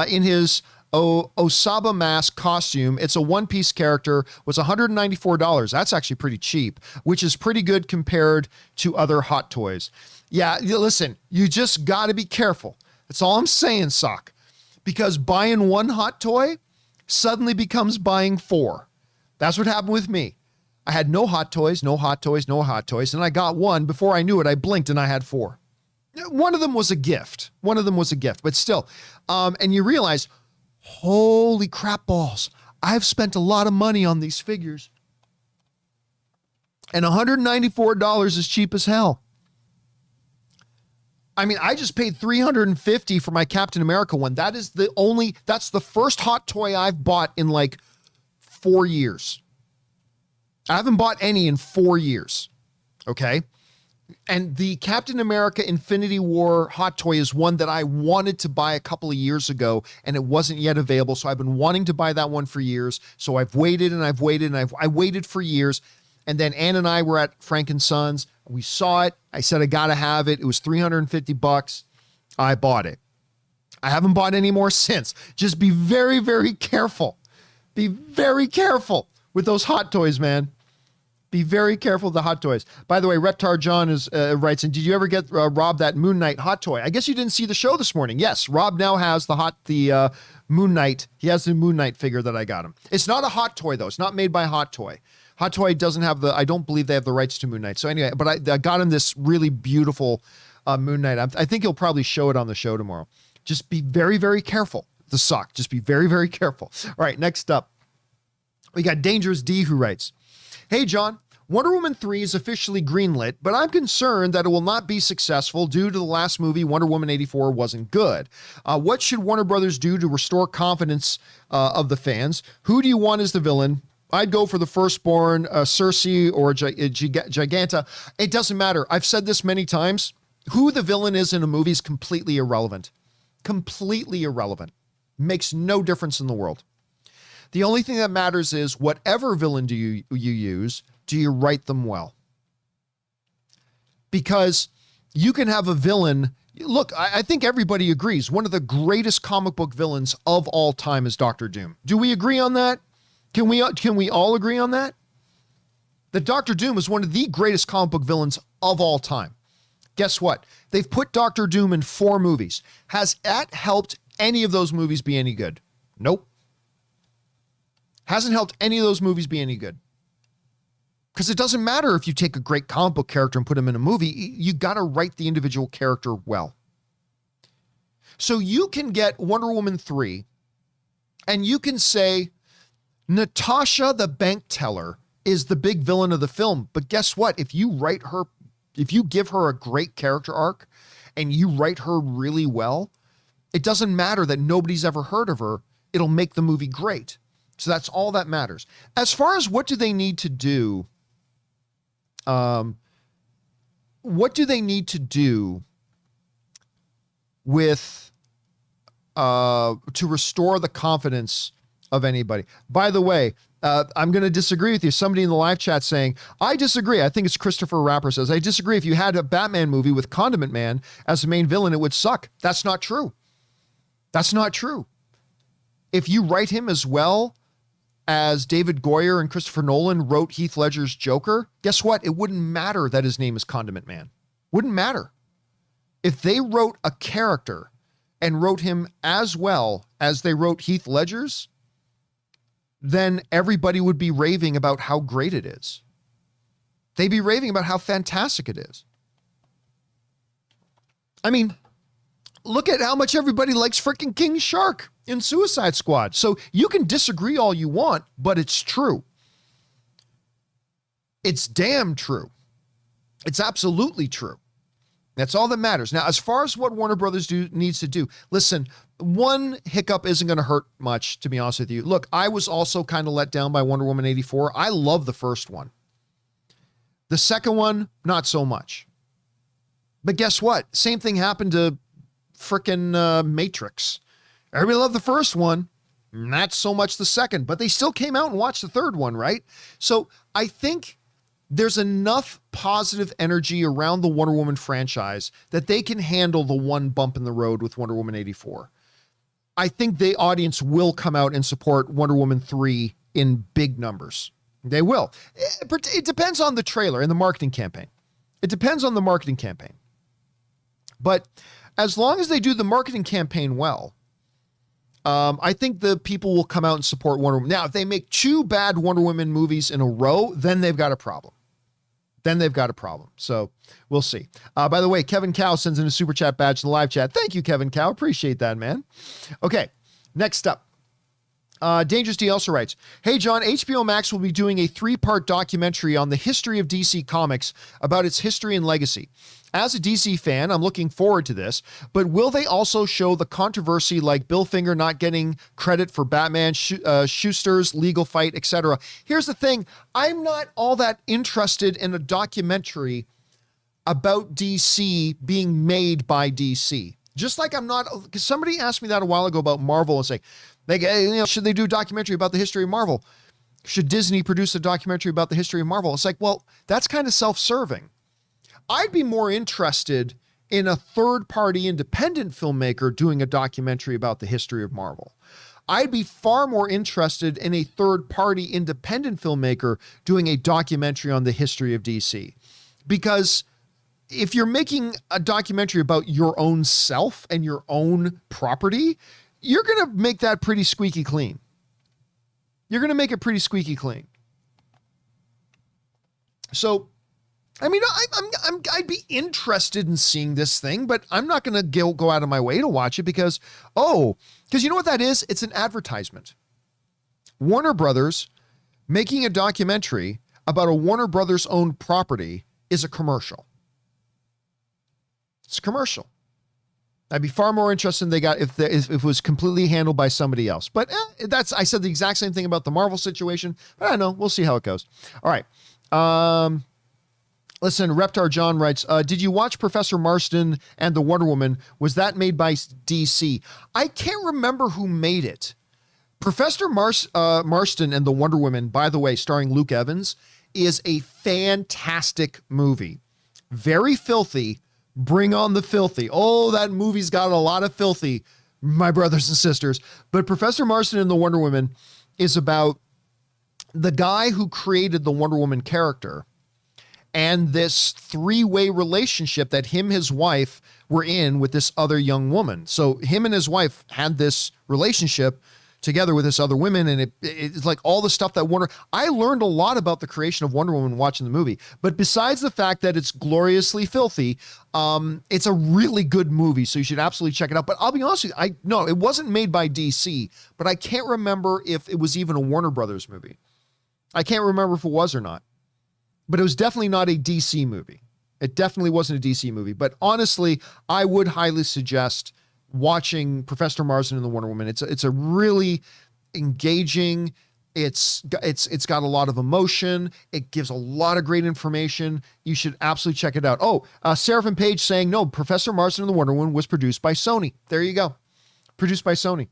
in his Osaba mask costume. It's a one-piece character. Was $194. That's actually pretty cheap, which is pretty good compared to other hot toys. Yeah, listen, you just got to be careful. That's all I'm saying, Sock. Because buying one hot toy suddenly becomes buying four. That's what happened with me. I had no hot toys, no hot toys, no hot toys, and I got one. Before I knew it, I blinked and I had four. One of them was a gift. But still. And you realize, holy crap balls, I've spent a lot of money on these figures. And $194 is cheap as hell. I mean, I just paid $350 for my Captain America one. That's the first hot toy I've bought in like 4 years. I haven't bought any in 4 years. Okay. And the Captain America Infinity War hot toy is one that I wanted to buy a couple of years ago, and it wasn't yet available. So I've been wanting to buy that one for years. So I've waited and I've waited and I waited for years. And then Ann and I were at Frank & Sons. We saw it. I said, I got to have it. It was $350. I bought it. I haven't bought any more since. Just be very, very careful. Be very careful with those hot toys, man. Be very careful of the hot toys. By the way, Reptar John writes, and did you ever get Rob that Moon Knight hot toy? I guess you didn't see the show this morning. Yes, Rob now has the Moon Knight. He has the Moon Knight figure that I got him. It's not a hot toy, though. It's not made by Hot Toy. Hot Toy doesn't have I don't believe they have the rights to Moon Knight. So anyway, but I got him this really beautiful Moon Knight. I think he'll probably show it on the show tomorrow. Just be very, very careful. The sock. Just be very, very careful. All right, next up. We got Dangerous D who writes, hey, John, Wonder Woman 3 is officially greenlit, but I'm concerned that it will not be successful due to the last movie, Wonder Woman 84, wasn't good. What should Warner Brothers do to restore confidence of the fans? Who do you want as the villain? I'd go for the Firstborn, Cersei, or Giganta. It doesn't matter. I've said this many times. Who the villain is in a movie is completely irrelevant. Completely irrelevant. Makes no difference in the world. The only thing that matters is whatever villain do you use, do you write them well? Because you can have a villain. Look, I think everybody agrees. One of the greatest comic book villains of all time is Dr. Doom. Do we agree on that? Can we all agree on that? That Dr. Doom is one of the greatest comic book villains of all time. Guess what? They've put Dr. Doom in 4 movies. Has that helped any of those movies be any good? Nope. Hasn't helped any of those movies be any good. Because it doesn't matter if you take a great comic book character and put him in a movie. You got to write the individual character well. So you can get Wonder Woman 3 and you can say Natasha the bank teller is the big villain of the film. But guess what? If you give her a great character arc and you write her really well, it doesn't matter that nobody's ever heard of her. It'll make the movie great. So that's all that matters. As far as what do they need to do? What do they need to do with to restore the confidence of anybody? By the way, I'm going to disagree with you. Somebody in the live chat saying, I disagree. I think it's Christopher Rapper says, I disagree. If you had a Batman movie with Condiment Man as the main villain, it would suck. That's not true. That's not true. If you write him as well as David Goyer and Christopher Nolan wrote Heath Ledger's Joker, guess what? It wouldn't matter that his name is Condiment Man. Wouldn't matter. If they wrote a character and wrote him as well as they wrote Heath Ledger's, then everybody would be raving about how great it is. They'd be raving about how fantastic it is. I mean, look at how much everybody likes freaking King Shark in Suicide Squad. So you can disagree all you want, but it's true. It's damn true. It's absolutely true. That's all that matters. Now, as far as what Warner Brothers needs to do, listen, one hiccup isn't going to hurt much, to be honest with you. Look, I was also kind of let down by Wonder Woman 84. I love the first one. The second one, not so much. But guess what? Same thing happened to frickin' Matrix. Everybody loved the first one, not so much the second, but they still came out and watched the third one, right? So I think there's enough positive energy around the Wonder Woman franchise that they can handle the one bump in the road with Wonder Woman 84. I think the audience will come out and support Wonder Woman 3 in big numbers. They will. It depends on the trailer and the marketing campaign. It depends on the marketing campaign. But as long as they do the marketing campaign well, I think the people will come out and support Wonder Woman. Now, if they make two bad Wonder Woman movies in a row, then they've got a problem. So we'll see. By the way, Kevin Cow sends in a super chat badge to the live chat. Thank you, Kevin Cow. Appreciate that, man. Okay, next up. Dangerous D also writes, hey, John, HBO Max will be doing a 3-part documentary on the history of DC Comics about its history and legacy. As a DC fan, I'm looking forward to this, but will they also show the controversy like Bill Finger not getting credit for Batman, Schuster's legal fight, etc.? Here's the thing. I'm not all that interested in a documentary about DC being made by DC. Just like I'm not, because somebody asked me that a while ago about Marvel and say, should they do a documentary about the history of Marvel? Should Disney produce a documentary about the history of Marvel? It's like, well, that's kind of self-serving. I'd be more interested in a third-party independent filmmaker doing a documentary about the history of Marvel. I'd be far more interested in a third-party independent filmmaker doing a documentary on the history of DC. Because if you're making a documentary about your own self and your own property, you're going to make that pretty squeaky clean. You're going to make it pretty squeaky clean. So, I mean, I'd be interested in seeing this thing, but I'm not going to go out of my way to watch it because you know what that is? It's an advertisement. Warner Brothers making a documentary about a Warner Brothers owned property is a commercial. It's a commercial. I'd be far more interested if it was completely handled by somebody else. But I said the exact same thing about the Marvel situation, but I don't know. We'll see how it goes. All right. Listen, Reptar John writes, did you watch Professor Marston and the Wonder Woman? Was that made by DC? I can't remember who made it. Professor Marston and the Wonder Woman, by the way, starring Luke Evans, is a fantastic movie. Very filthy. Bring on the filthy. Oh, that movie's got a lot of filthy, my brothers and sisters. But Professor Marston and the Wonder Woman is about the guy who created the Wonder Woman character and this 3-way relationship that his wife were in with this other young woman. So him and his wife had this relationship together with this other women. And it's like all the stuff that I learned a lot about the creation of Wonder Woman watching the movie. But besides the fact that it's gloriously filthy, it's a really good movie. So you should absolutely check it out. But I'll be honest with you, no, it wasn't made by DC, but I can't remember if it was even a Warner Brothers movie. I can't remember if it was or not, but it was definitely not a DC movie. It definitely wasn't a DC movie, but honestly, I would highly suggest watching Professor Marsden and the Wonder Woman. It's a really engaging. It's got a lot of emotion. It gives a lot of great information. You should absolutely check it out. Oh, Seraphim Page saying, no, Professor Marsden and the Wonder Woman was produced by Sony. There you go. Produced by Sony.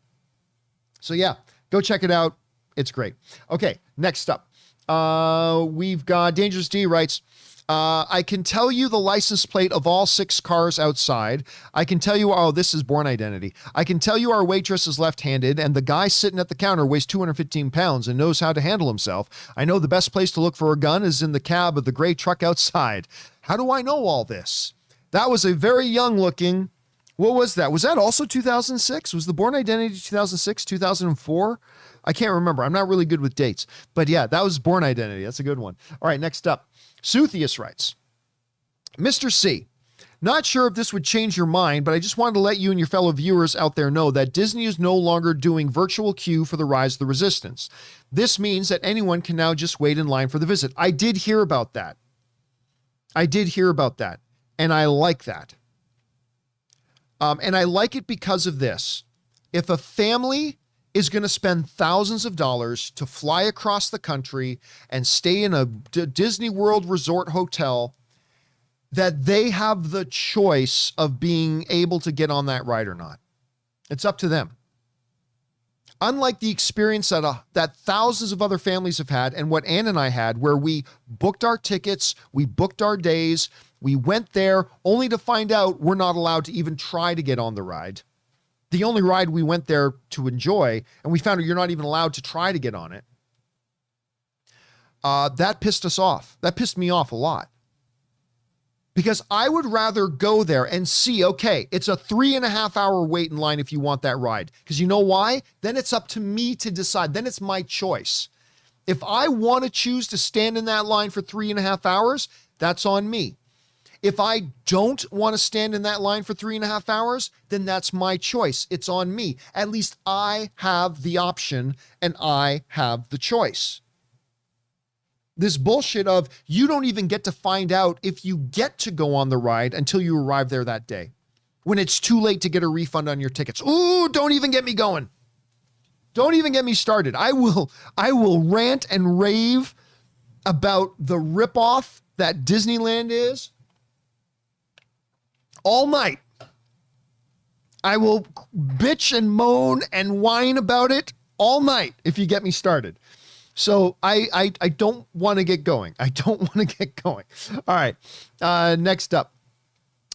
So yeah, go check it out. It's great. Okay, next up. We've got Dangerous D writes, I can tell you the license plate of all 6 cars outside. I can tell you, oh, this is Born Identity. I can tell you our waitress is left-handed and the guy sitting at the counter weighs 215 pounds and knows how to handle himself. I know the best place to look for a gun is in the cab of the gray truck outside. How do I know all this? That was a very young looking, what was that? Was that also 2006? Was the Born Identity 2006, 2004? I can't remember. I'm not really good with dates, but yeah, that was Born Identity. That's a good one. All right, next up. Suthius writes, Mr. C, not sure if this would change your mind, but I just wanted to let you and your fellow viewers out there know that Disney is no longer doing virtual queue for the Rise of the Resistance. This means that anyone can now just wait in line for the visit. I did hear about that. And I like that. And I like it because of this. If a family is going to spend thousands of dollars to fly across the country and stay in a Disney World resort hotel, that they have the choice of being able to get on that ride or not. It's up to them. Unlike the experience that thousands of other families have had and what Ann and I had, where we booked our tickets, we booked our days, we went there only to find out we're not allowed to even try to get on the ride. The only ride we went there to enjoy, and we found out you're not even allowed to try to get on it. That pissed us off. That pissed me off a lot. Because I would rather go there and see, okay, it's a 3.5 hour wait in line if you want that ride. Because you know why? Then it's up to me to decide. Then it's my choice. If I want to choose to stand in that line for 3.5 hours, that's on me. If I don't want to stand in that line for 3.5 hours, then that's my choice. It's on me. At least I have the option and I have the choice. This bullshit of you don't even get to find out if you get to go on the ride until you arrive there that day, when it's too late to get a refund on your tickets. Ooh, don't even get me going. Don't even get me started. I will rant and rave about the ripoff that Disneyland is all night. I will bitch and moan and whine about it all night if you get me started. So I don't want to get going. All right. Next up.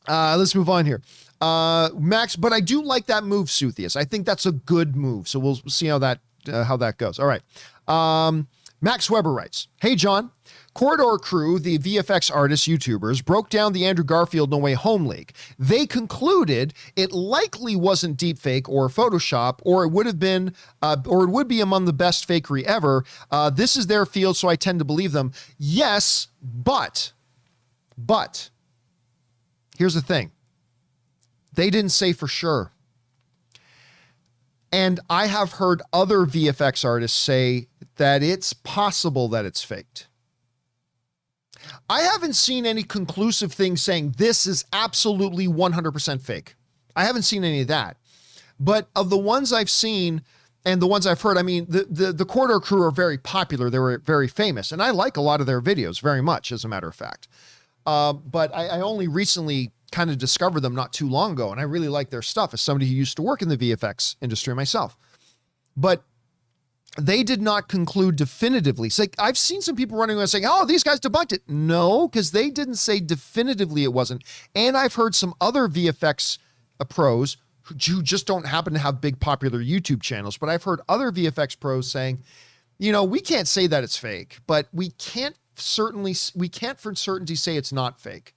Let's move on here. Max, but I do like that move, Suthius. I think that's a good move. So we'll see how that goes. All right. Max Weber writes, hey, John, Corridor Crew, the VFX artists, YouTubers, broke down the Andrew Garfield No Way Home leak. They concluded it likely wasn't deepfake or Photoshop, or it would have been, or it would be among the best fakery ever. This is their field, so I tend to believe them. Yes, but here's the thing. They didn't say for sure. And I have heard other VFX artists say that it's possible that it's faked. I haven't seen any conclusive thing saying this is absolutely 100% fake. I haven't seen any of that. But of the ones I've seen and the ones I've heard, I mean, the Corridor Crew are very popular. They were very famous. And I like a lot of their videos very much, as a matter of fact. But I only recently kind of discovered them not too long ago. And I really like their stuff as somebody who used to work in the VFX industry myself. But they did not conclude definitively. It's like, I've seen some people running around saying, oh, these guys debunked it. No, because they didn't say definitively it wasn't. And I've heard some other VFX pros who just don't happen to have big popular YouTube channels, but I've heard other VFX pros saying, you know, we can't say that it's fake, but we can't for certainty say it's not fake.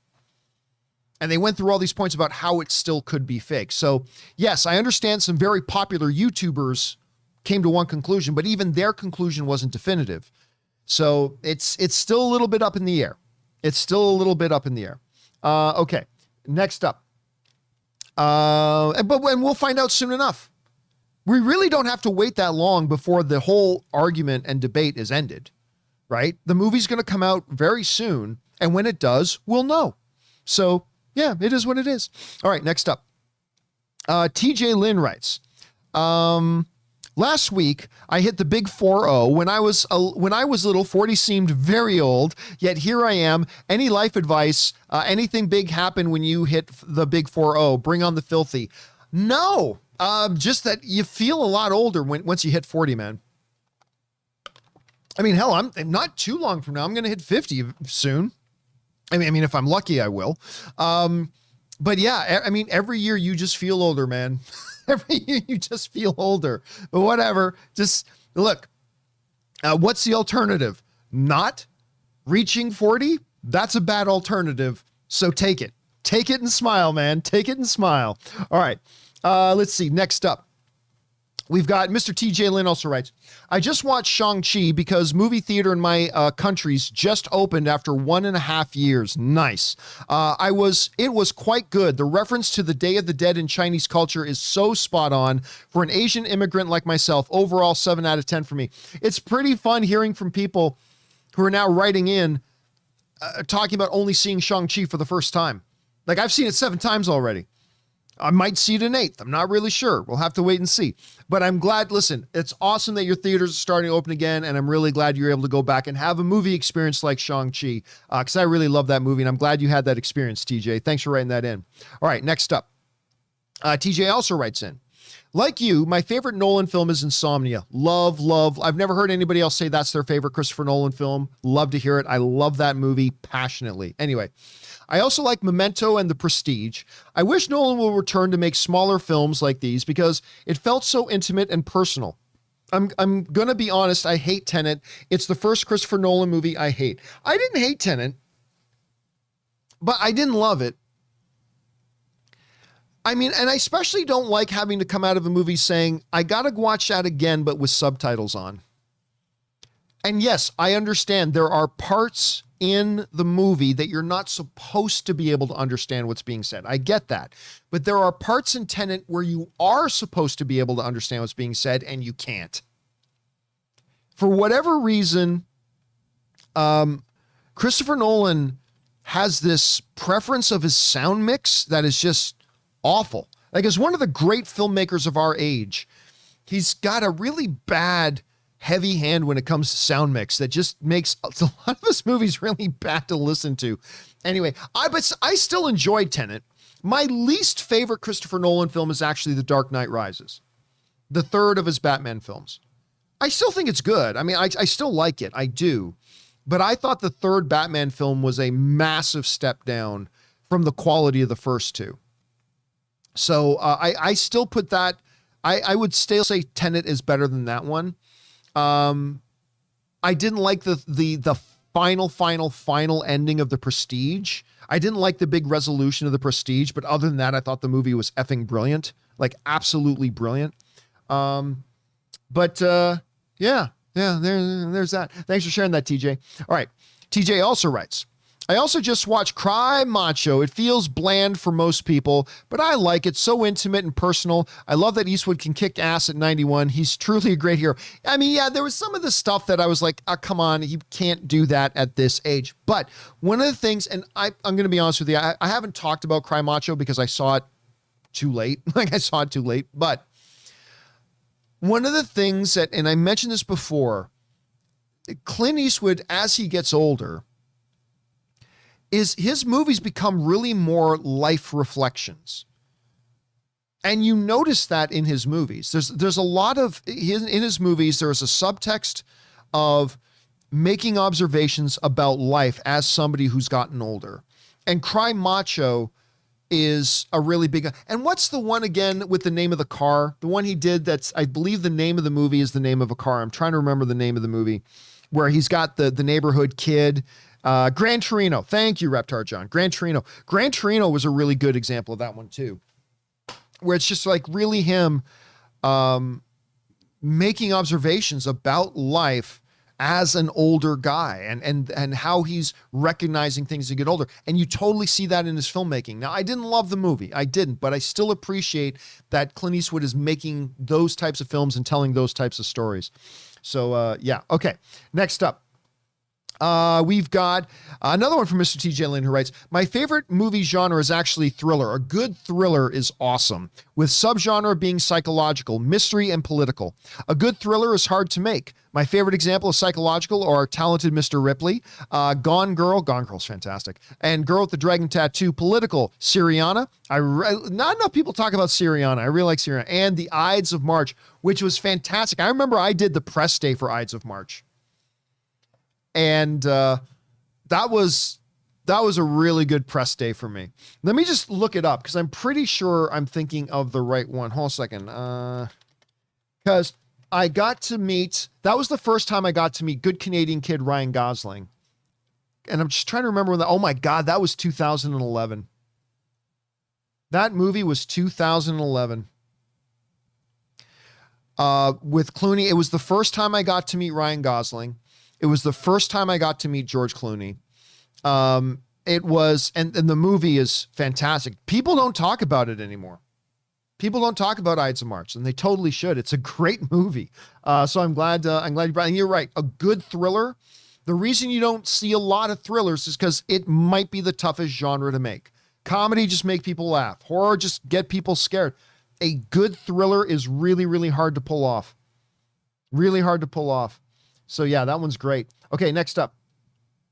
And they went through all these points about how it still could be fake. So yes, I understand some very popular YouTubers came to one conclusion, but even their conclusion wasn't definitive. So it's still a little bit up in the air. It's still a little bit up in the air. Okay, next up. But we'll find out soon enough. We really don't have to wait that long before the whole argument and debate is ended, right? The movie's going to come out very soon, and when it does, we'll know. So, yeah, it is what it is. All right, next up. TJ Lynn writes, last week, I hit the big 4-0. When I was little, 40 seemed very old, yet here I am. Any life advice? Anything big happen when you hit the big 4-0? Bring on the filthy. No, just that you feel a lot older once you hit 40, man. I mean, hell, I'm not too long from now. I'm going to hit 50 soon. I mean, if I'm lucky, I will. But yeah, I mean, every year you just feel older, man. Every year you just feel older, but whatever. Just look, what's the alternative? Not reaching 40? That's a bad alternative. So take it and smile, man. Take it and smile. All right. Let's see. Next up, we've got Mr. TJ Lynn also writes, I just watched Shang-Chi because movie theater in my countries just opened after 1.5 years. Nice. It was quite good. The reference to the Day of the Dead in Chinese culture is so spot on for an Asian immigrant like myself. Overall, 7 out of 10 for me. It's pretty fun hearing from people who are now writing in, talking about only seeing Shang-Chi for the first time. Like, I've seen it 7 times already. I might see it an 8th. I'm not really sure. We'll have to wait and see. But I'm glad, listen, it's awesome that your theaters are starting to open again, and I'm really glad you're able to go back and have a movie experience like Shang-Chi, because I really love that movie, and I'm glad you had that experience, TJ. Thanks for writing that in. All right, next up. TJ also writes in, like you, my favorite Nolan film is Insomnia. Love. I've never heard anybody else say that's their favorite Christopher Nolan film. Love to hear it. I love that movie passionately. Anyway, I also like Memento and The Prestige. I wish Nolan will return to make smaller films like these because it felt so intimate and personal. I'm going to be honest. I hate Tenet. It's the first Christopher Nolan movie I hate. I didn't hate Tenet, but I didn't love it. I mean, and I especially don't like having to come out of a movie saying, I got to watch that again, but with subtitles on. And yes, I understand there are parts in the movie that you're not supposed to be able to understand what's being said. I get that. But there are parts in Tenet where you are supposed to be able to understand what's being said and you can't. For whatever reason, Christopher Nolan has this preference of his sound mix that is just awful. Like, as one of the great filmmakers of our age, he's got a really bad heavy hand when it comes to sound mix that just makes a lot of his movies really bad to listen to. Anyway, but I still enjoyed Tenet. My least favorite Christopher Nolan film is actually The Dark Knight Rises, the third of his Batman films. I still think it's good. I mean, I still like it. I do. But I thought the third Batman film was a massive step down from the quality of the first two. So I still put that, I would still say Tenet is better than that one. I didn't like the final ending of The Prestige. I didn't like the big resolution of The Prestige, but other than that, I thought the movie was effing brilliant, like absolutely brilliant. Yeah, there's that. Thanks for sharing that, TJ. All right. TJ also writes, I also just watched Cry Macho. It feels bland for most people, but I like it. So intimate and personal. I love that Eastwood can kick ass at 91. He's truly a great hero. I mean, yeah, there was some of the stuff that I was like, oh, come on, he can't do that at this age. But one of the things, and I'm going to be honest with you, I haven't talked about Cry Macho because I saw it too late. But one of the things that, and I mentioned this before, Clint Eastwood, as he gets older, is his movies become really more life reflections. And you notice that in his movies. There's a lot of, in his movies, there's a subtext of making observations about life as somebody who's gotten older. And Cry Macho is a really big, and what's the one again with the name of the car? The one he did that's, I believe the name of the movie is the name of a car. I'm trying to remember the name of the movie, where he's got the neighborhood kid, Gran Torino. Thank you, Reptar John. Gran Torino. Gran Torino was a really good example of that one too, where it's just like really him, making observations about life as an older guy and how he's recognizing things as you get older. And you totally see that in his filmmaking. Now, I didn't love the movie. I didn't, but I still appreciate that Clint Eastwood is making those types of films and telling those types of stories. So, yeah. Okay. Next up. We've got another one from Mr. TJ Lynn who writes, my favorite movie genre is actually thriller. A good thriller is awesome, with subgenre being psychological, mystery, and political. A good thriller is hard to make. My favorite example of psychological are Talented Mr. Ripley, Gone Girl's fantastic, and Girl with the Dragon Tattoo. Political, Syriana. Not enough people talk about Syriana. I really like Syriana. And The Ides of March, which was fantastic. I remember I did the press day for Ides of March. And that was a really good press day for me. Let me just look it up because I'm pretty sure I'm thinking of the right one. Hold on a second. Because I got to meet, that was the first time I got to meet good Canadian kid Ryan Gosling. And I'm just trying to remember when that, oh my God, that was 2011. That movie was 2011. With Clooney, it was the first time I got to meet Ryan Gosling. It was the first time I got to meet George Clooney. It was, and the movie is fantastic. People don't talk about it anymore. People don't talk about Ides of March, and they totally should. It's a great movie. So I'm glad you brought it. And you're right. A good thriller. The reason you don't see a lot of thrillers is because it might be the toughest genre to make. Comedy just make people laugh. Horror just get people scared. A good thriller is really, really hard to pull off. Really hard to pull off. So yeah, that one's great. Okay, next up.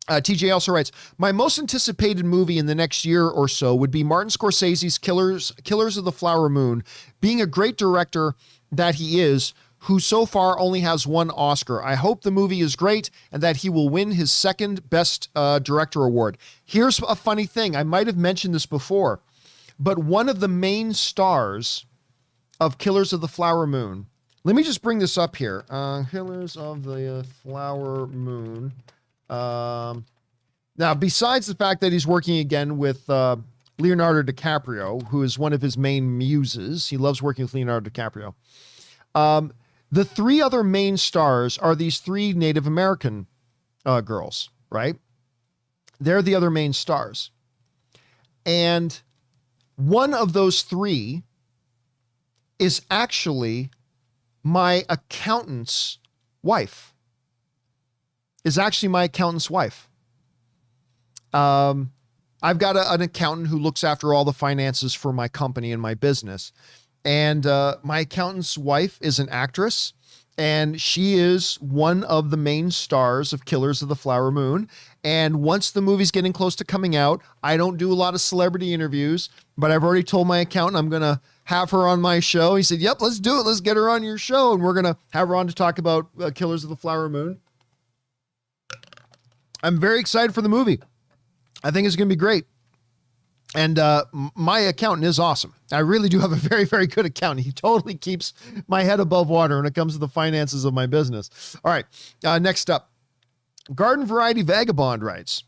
TJ also writes, my most anticipated movie in the next year or so would be Martin Scorsese's Killers of the Flower Moon. Being a great director that he is, who so far only has one Oscar. I hope the movie is great and that he will win his second Best Director award. Here's a funny thing. I might have mentioned this before, but one of the main stars of Killers of the Flower Moon, let me just bring this up here. Killers of the Flower Moon. Now, besides the fact that he's working again with Leonardo DiCaprio, who is one of his main muses, he loves working with Leonardo DiCaprio. The three other main stars are these three Native American girls, right? They're the other main stars. And one of those three is actually my accountant's wife. I've got an accountant who looks after all the finances for my company and my business. And my accountant's wife is an actress, and she is one of the main stars of Killers of the Flower Moon. And once the movie's getting close to coming out, I don't do a lot of celebrity interviews, but I've already told my accountant I'm going to have her on my show. He said, yep, let's do it. Let's get her on your show. And we're going to have her on to talk about Killers of the Flower Moon. I'm very excited for the movie. I think it's going to be great. And my accountant is awesome. I really do have a very, very good accountant. He totally keeps my head above water when it comes to the finances of my business. All right. Next up, Garden Variety Vagabond writes,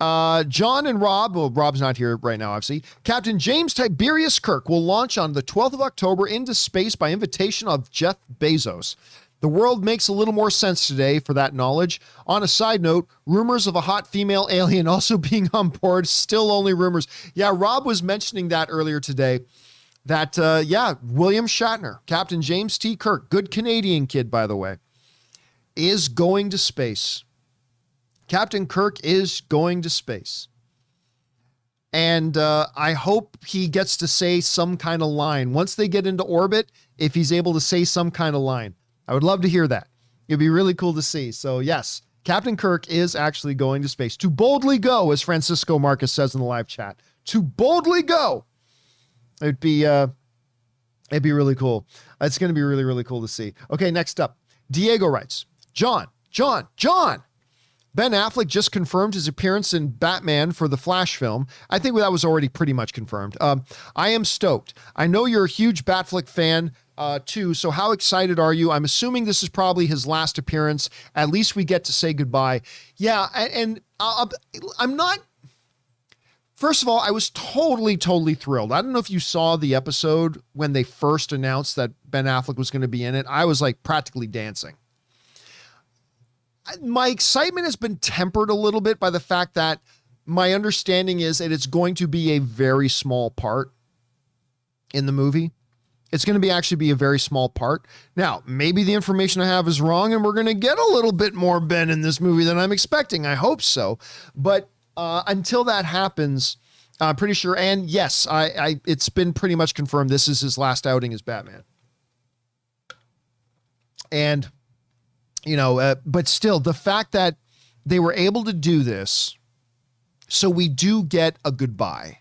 John and Rob, well, Rob's not here right now, obviously. Captain James Tiberius Kirk will launch on the 12th of October into space by invitation of Jeff Bezos. The world makes a little more sense today for that knowledge. On a side note, rumors of a hot female alien also being on board, still only rumors. Yeah, Rob was mentioning that earlier today. That, William Shatner, Captain James T. Kirk, good Canadian kid, by the way, is going to space. Captain Kirk is going to space. And I hope he gets to say some kind of line. Once they get into orbit, if he's able to say some kind of line. I would love to hear that. It'd be really cool to see. So yes, Captain Kirk is actually going to space. To boldly go, as Francisco Marcus says in the live chat. To boldly go. It'd be really cool. It's going to be really, really cool to see. Okay, next up. Diego writes, John. Ben Affleck just confirmed his appearance in Batman for the Flash film. I think that was already pretty much confirmed. I am stoked. I know you're a huge Batfleck fan too, so how excited are you? I'm assuming this is probably his last appearance. At least we get to say goodbye. Yeah, and I'm not... First of all, I was totally thrilled. I don't know if you saw the episode when they first announced that Ben Affleck was going to be in it. I was like practically dancing. My excitement has been tempered a little bit by the fact that my understanding is that it's going to be a very small part in the movie. It's going to actually be a very small part. Now, maybe the information I have is wrong and we're going to get a little bit more Ben in this movie than I'm expecting. I hope so. But until that happens, I'm pretty sure. And yes, it's been pretty much confirmed this is his last outing as Batman. And, but still, the fact that they were able to do this, so we do get a goodbye.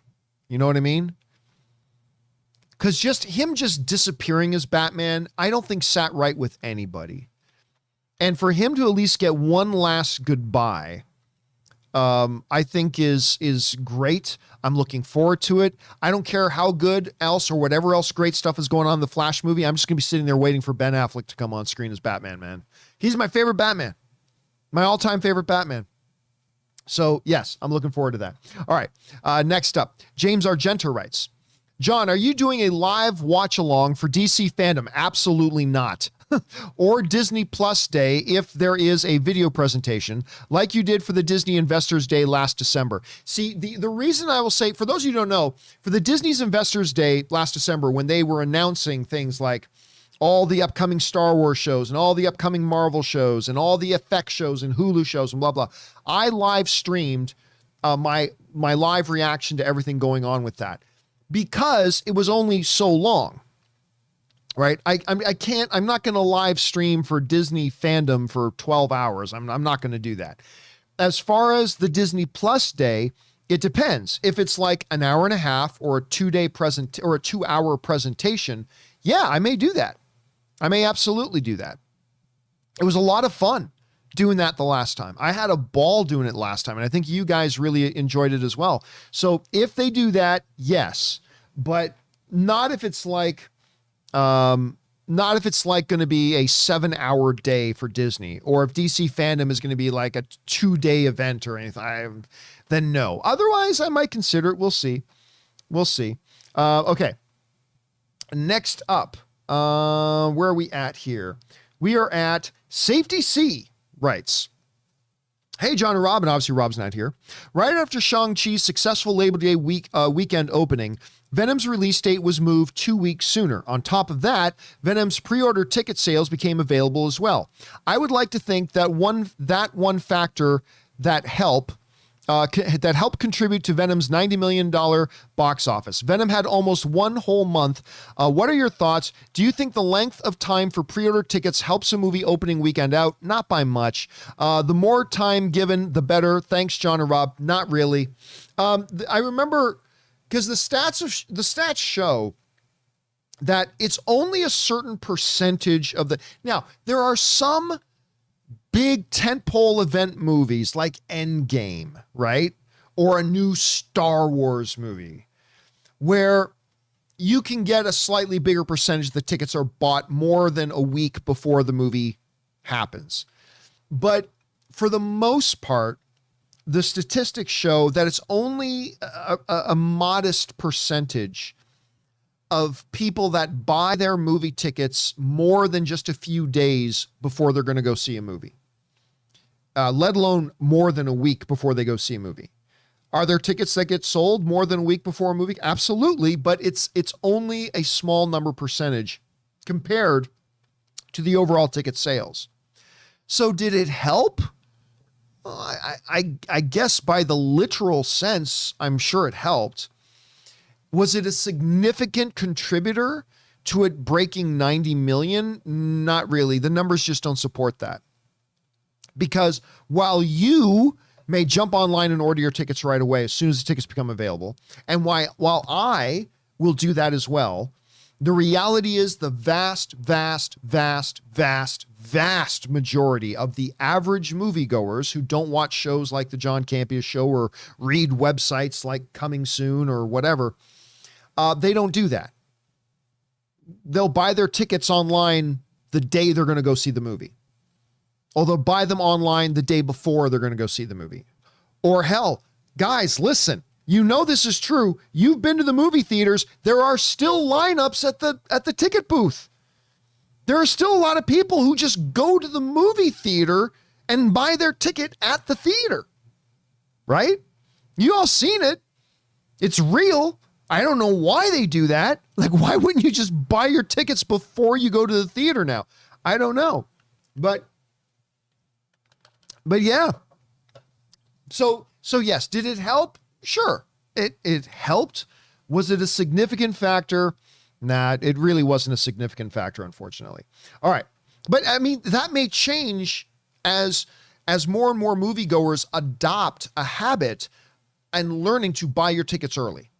You know what I mean? Because him disappearing as Batman, I don't think sat right with anybody. And for him to at least get one last goodbye, I think is great. I'm looking forward to it. I don't care how good else or whatever else great stuff is going on in the Flash movie. I'm just going to be sitting there waiting for Ben Affleck to come on screen as Batman, man. He's my favorite Batman. My all-time favorite Batman. So yes, I'm looking forward to that. All right. Next up, James Argento writes, John, are you doing a live watch along for DC Fandom? Absolutely not. Or Disney Plus Day if there is a video presentation like you did for the Disney Investors Day last December. See, the reason I will say, for those of you who don't know, for the Disney's Investors Day last December, when they were announcing things like all the upcoming Star Wars shows and all the upcoming Marvel shows and all the FX shows and Hulu shows and blah, blah, I live streamed my live reaction to everything going on with that because it was only so long. Right. I'm not going to live stream for Disney Fandom for 12 hours. I'm not going to do that. As far as the Disney Plus Day, it depends. If it's like an hour and a half or a 2-hour presentation. Yeah, I may do that. I may absolutely do that. It was a lot of fun doing that the last time. I had a ball doing it last time, and I think you guys really enjoyed it as well. So if they do that, yes, but not if it's like, going to be a 7-hour day for Disney, or if DC Fandom is going to be like a 2-day event or anything, then no. Otherwise, I might consider it. We'll see. Okay. Next up, where are we at here? We are at Safety C writes, hey, John and Rob, and obviously Rob's not here. Right after Shang-Chi's successful Labor Day weekend opening, Venom's release date was moved 2 weeks sooner. On top of that, Venom's pre-order ticket sales became available as well. I would like to think that one factor that helped contribute to Venom's $90 million box office. Venom had almost 1 whole month. What are your thoughts? Do you think the length of time for pre-order tickets helps a movie opening weekend out? Not by much. The more time given, the better. Thanks, John and Rob. Not really. I remember, because the stats show that it's only a certain percentage of the. Now, there are some big tentpole event movies like Endgame, right? Or a new Star Wars movie where you can get a slightly bigger percentage of the tickets are bought more than a week before the movie happens. But for the most part, the statistics show that it's only a modest percentage of people that buy their movie tickets more than just a few days before they're going to go see a movie. Let alone more than a week before they go see a movie. Are there tickets that get sold more than a week before a movie? Absolutely, but it's only a small number percentage compared to the overall ticket sales. So did it help? I guess by the literal sense, I'm sure it helped. Was it a significant contributor to it breaking 90 million? Not really. The numbers just don't support that. Because while you may jump online and order your tickets right away as soon as the tickets become available, and while I will do that as well, the reality is the vast majority of the average moviegoers who don't watch shows like the John Campea Show or read websites like Coming Soon or whatever, they don't do that. They'll buy their tickets online the day they're going to go see the movie. Or they'll buy them online the day before they're going to go see the movie. Or hell, guys, listen, You know this is true. You've been to the movie theaters. There are still lineups at the ticket booth. There are still a lot of people who just go to the movie theater and buy their ticket at the theater, right? You all seen it. It's real. I don't know why they do that. Like, why wouldn't you just buy your tickets before you go to the theater now? I don't know. But yeah. So yes, did it help? Sure. It helped. Was it a significant factor? Nah, it really wasn't a significant factor, unfortunately. All right. But I mean, that may change as more and more moviegoers adopt a habit and learning to buy your tickets early.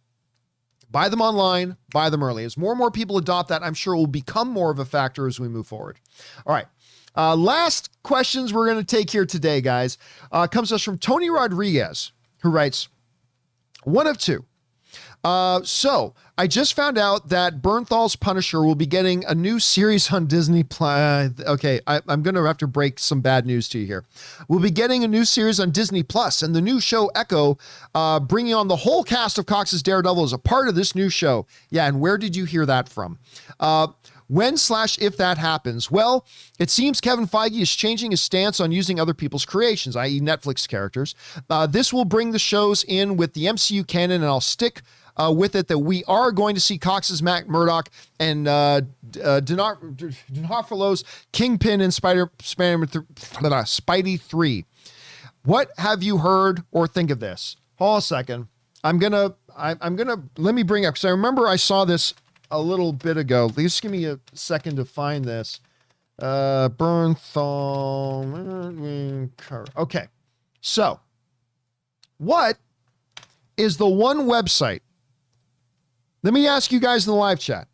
Buy them online, buy them early. As more and more people adopt that, I'm sure it will become more of a factor as we move forward. All right. Last questions we're going to take here today, guys, comes to us from Tony Rodriguez, who writes, one of two. So I just found out that Bernthal's Punisher will be getting a new series on Disney Plus. Okay, I'm going to have to break some bad news to you here. We'll be getting a new series on Disney Plus, and the new show Echo, bringing on the whole cast of Cox's Daredevil as a part of this new show. Yeah, and where did you hear that from? When/if that happens? Well, it seems Kevin Feige is changing his stance on using other people's creations, i.e. Netflix characters. This will bring the shows in with the MCU canon, and I'll stick with it that we are going to see Cox's Matt Murdock and D'Onofrio's Kingpin in Spidey 3. What have you heard or think of this? Hold on a second. I'm gonna let me bring up, because I remember I saw this a little bit ago. Please give me a second to find this. Bernthal. Okay. So, what is the one website? Let me ask you guys in the live chat.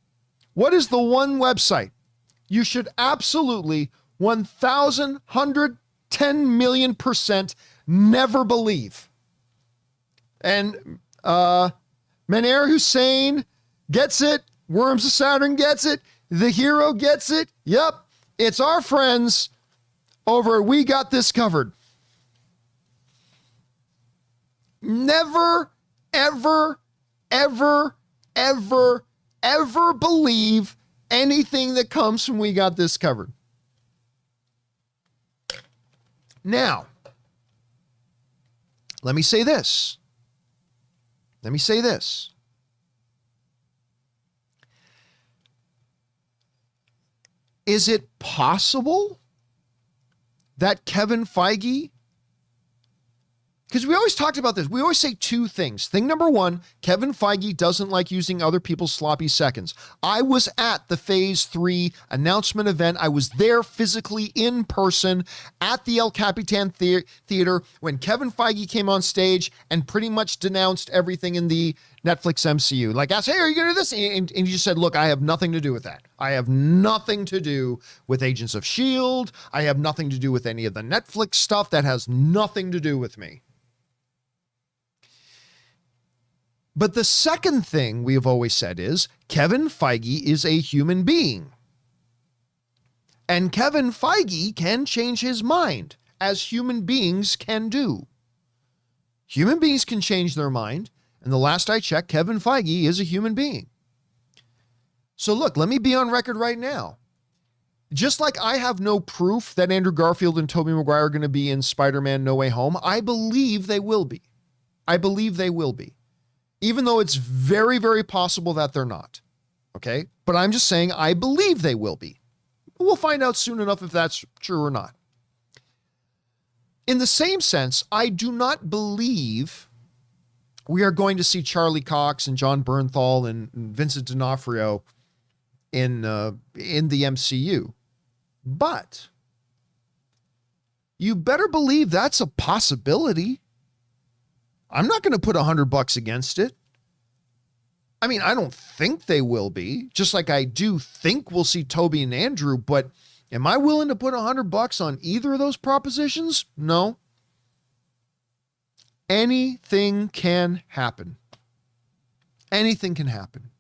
What is the one website you should absolutely 1,110 million% never believe? And Maner Hussein gets it. Worms of Saturn gets it. The Hero gets it. Yep. It's our friends over at We Got This Covered. Never, ever, ever, ever, ever believe anything that comes from We Got This Covered. Now, let me say this. Is it possible that Kevin Feige, because we always talked about this, we always say two things. Thing number one, Kevin Feige doesn't like using other people's sloppy seconds. I was at the Phase 3 announcement event. I was there physically in person at the El Capitan Theater when Kevin Feige came on stage and pretty much denounced everything in the Netflix MCU. Like, asked, hey, are you going to do this? And he just said, look, I have nothing to do with that. I have nothing to do with Agents of S.H.I.E.L.D. I have nothing to do with any of the Netflix stuff. That has nothing to do with me. But the second thing we have always said is Kevin Feige is a human being. And Kevin Feige can change his mind, as human beings can do. Human beings can change their mind. And the last I checked, Kevin Feige is a human being. So look, let me be on record right now. Just like I have no proof that Andrew Garfield and Tobey Maguire are going to be in Spider-Man No Way Home, I believe they will be. Even though it's very, very possible that they're not. Okay? But I'm just saying I believe they will be. We'll find out soon enough if that's true or not. In the same sense, I do not believe we are going to see Charlie Cox and John Bernthal and Vincent D'Onofrio in the MCU. But you better believe that's a possibility. I'm not going to put $100 against it. I mean, I don't think they will be, just like I do think we'll see Toby and Andrew, but am I willing to put $100 on either of those propositions? No. Anything can happen. Anything can happen.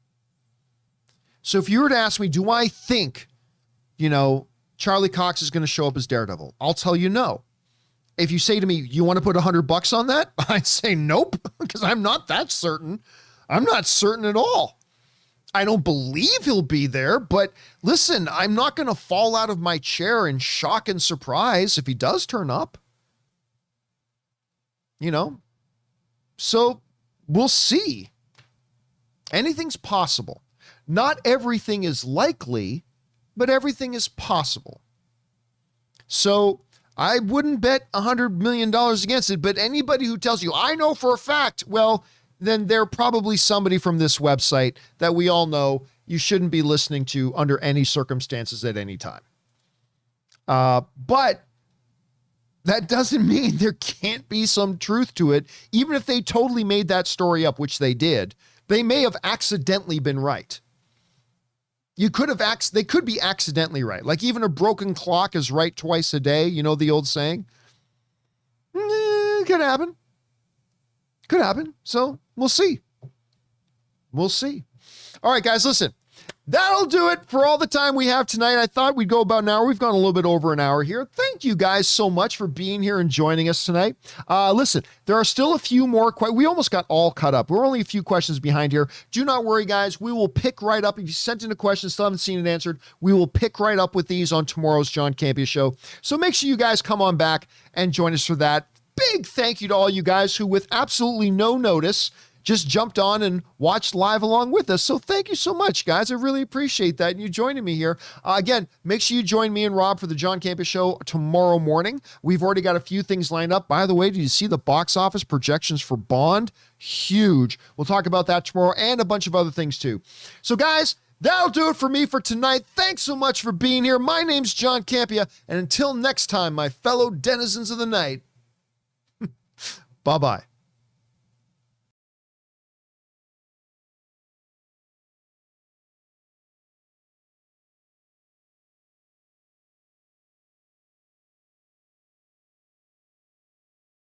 So if you were to ask me, do I think, Charlie Cox is going to show up as Daredevil? I'll tell you no. If you say to me, you want to put $100 on that? I'd say nope, because I'm not that certain. I'm not certain at all. I don't believe he'll be there, but listen, I'm not going to fall out of my chair in shock and surprise if he does turn up. You know? So we'll see. Anything's possible. Not everything is likely, but everything is possible. So I wouldn't bet $100 million against it, but anybody who tells you, I know for a fact, well, then they're probably somebody from this website that we all know you shouldn't be listening to under any circumstances at any time. But that doesn't mean there can't be some truth to it. Even if they totally made that story up, which they did, they may have accidentally been right. They could be accidentally right. Like even a broken clock is right twice a day. You know the old saying? Could happen. Could happen. So we'll see. We'll see. All right, guys, listen. That'll do it for all the time we have tonight. I thought we'd go about an hour. We've gone a little bit over an hour here. Thank you guys so much for being here and joining us tonight. Listen, there are still a few more. We almost got all cut up. We're only a few questions behind here. Do not worry, guys. We will pick right up. If you sent in a question, still haven't seen it answered, we will pick right up with these on tomorrow's John Campea Show. So make sure you guys come on back and join us for that. Big thank you to all you guys who, with absolutely no notice, just jumped on and watched live along with us. So thank you so much, guys. I really appreciate that. And you joining me here. Again, make sure you join me and Rob for the John Campea Show tomorrow morning. We've already got a few things lined up. By the way, did you see the box office projections for Bond? Huge. We'll talk about that tomorrow and a bunch of other things too. So guys, that'll do it for me for tonight. Thanks so much for being here. My name's John Campea. And until next time, my fellow denizens of the night, bye-bye.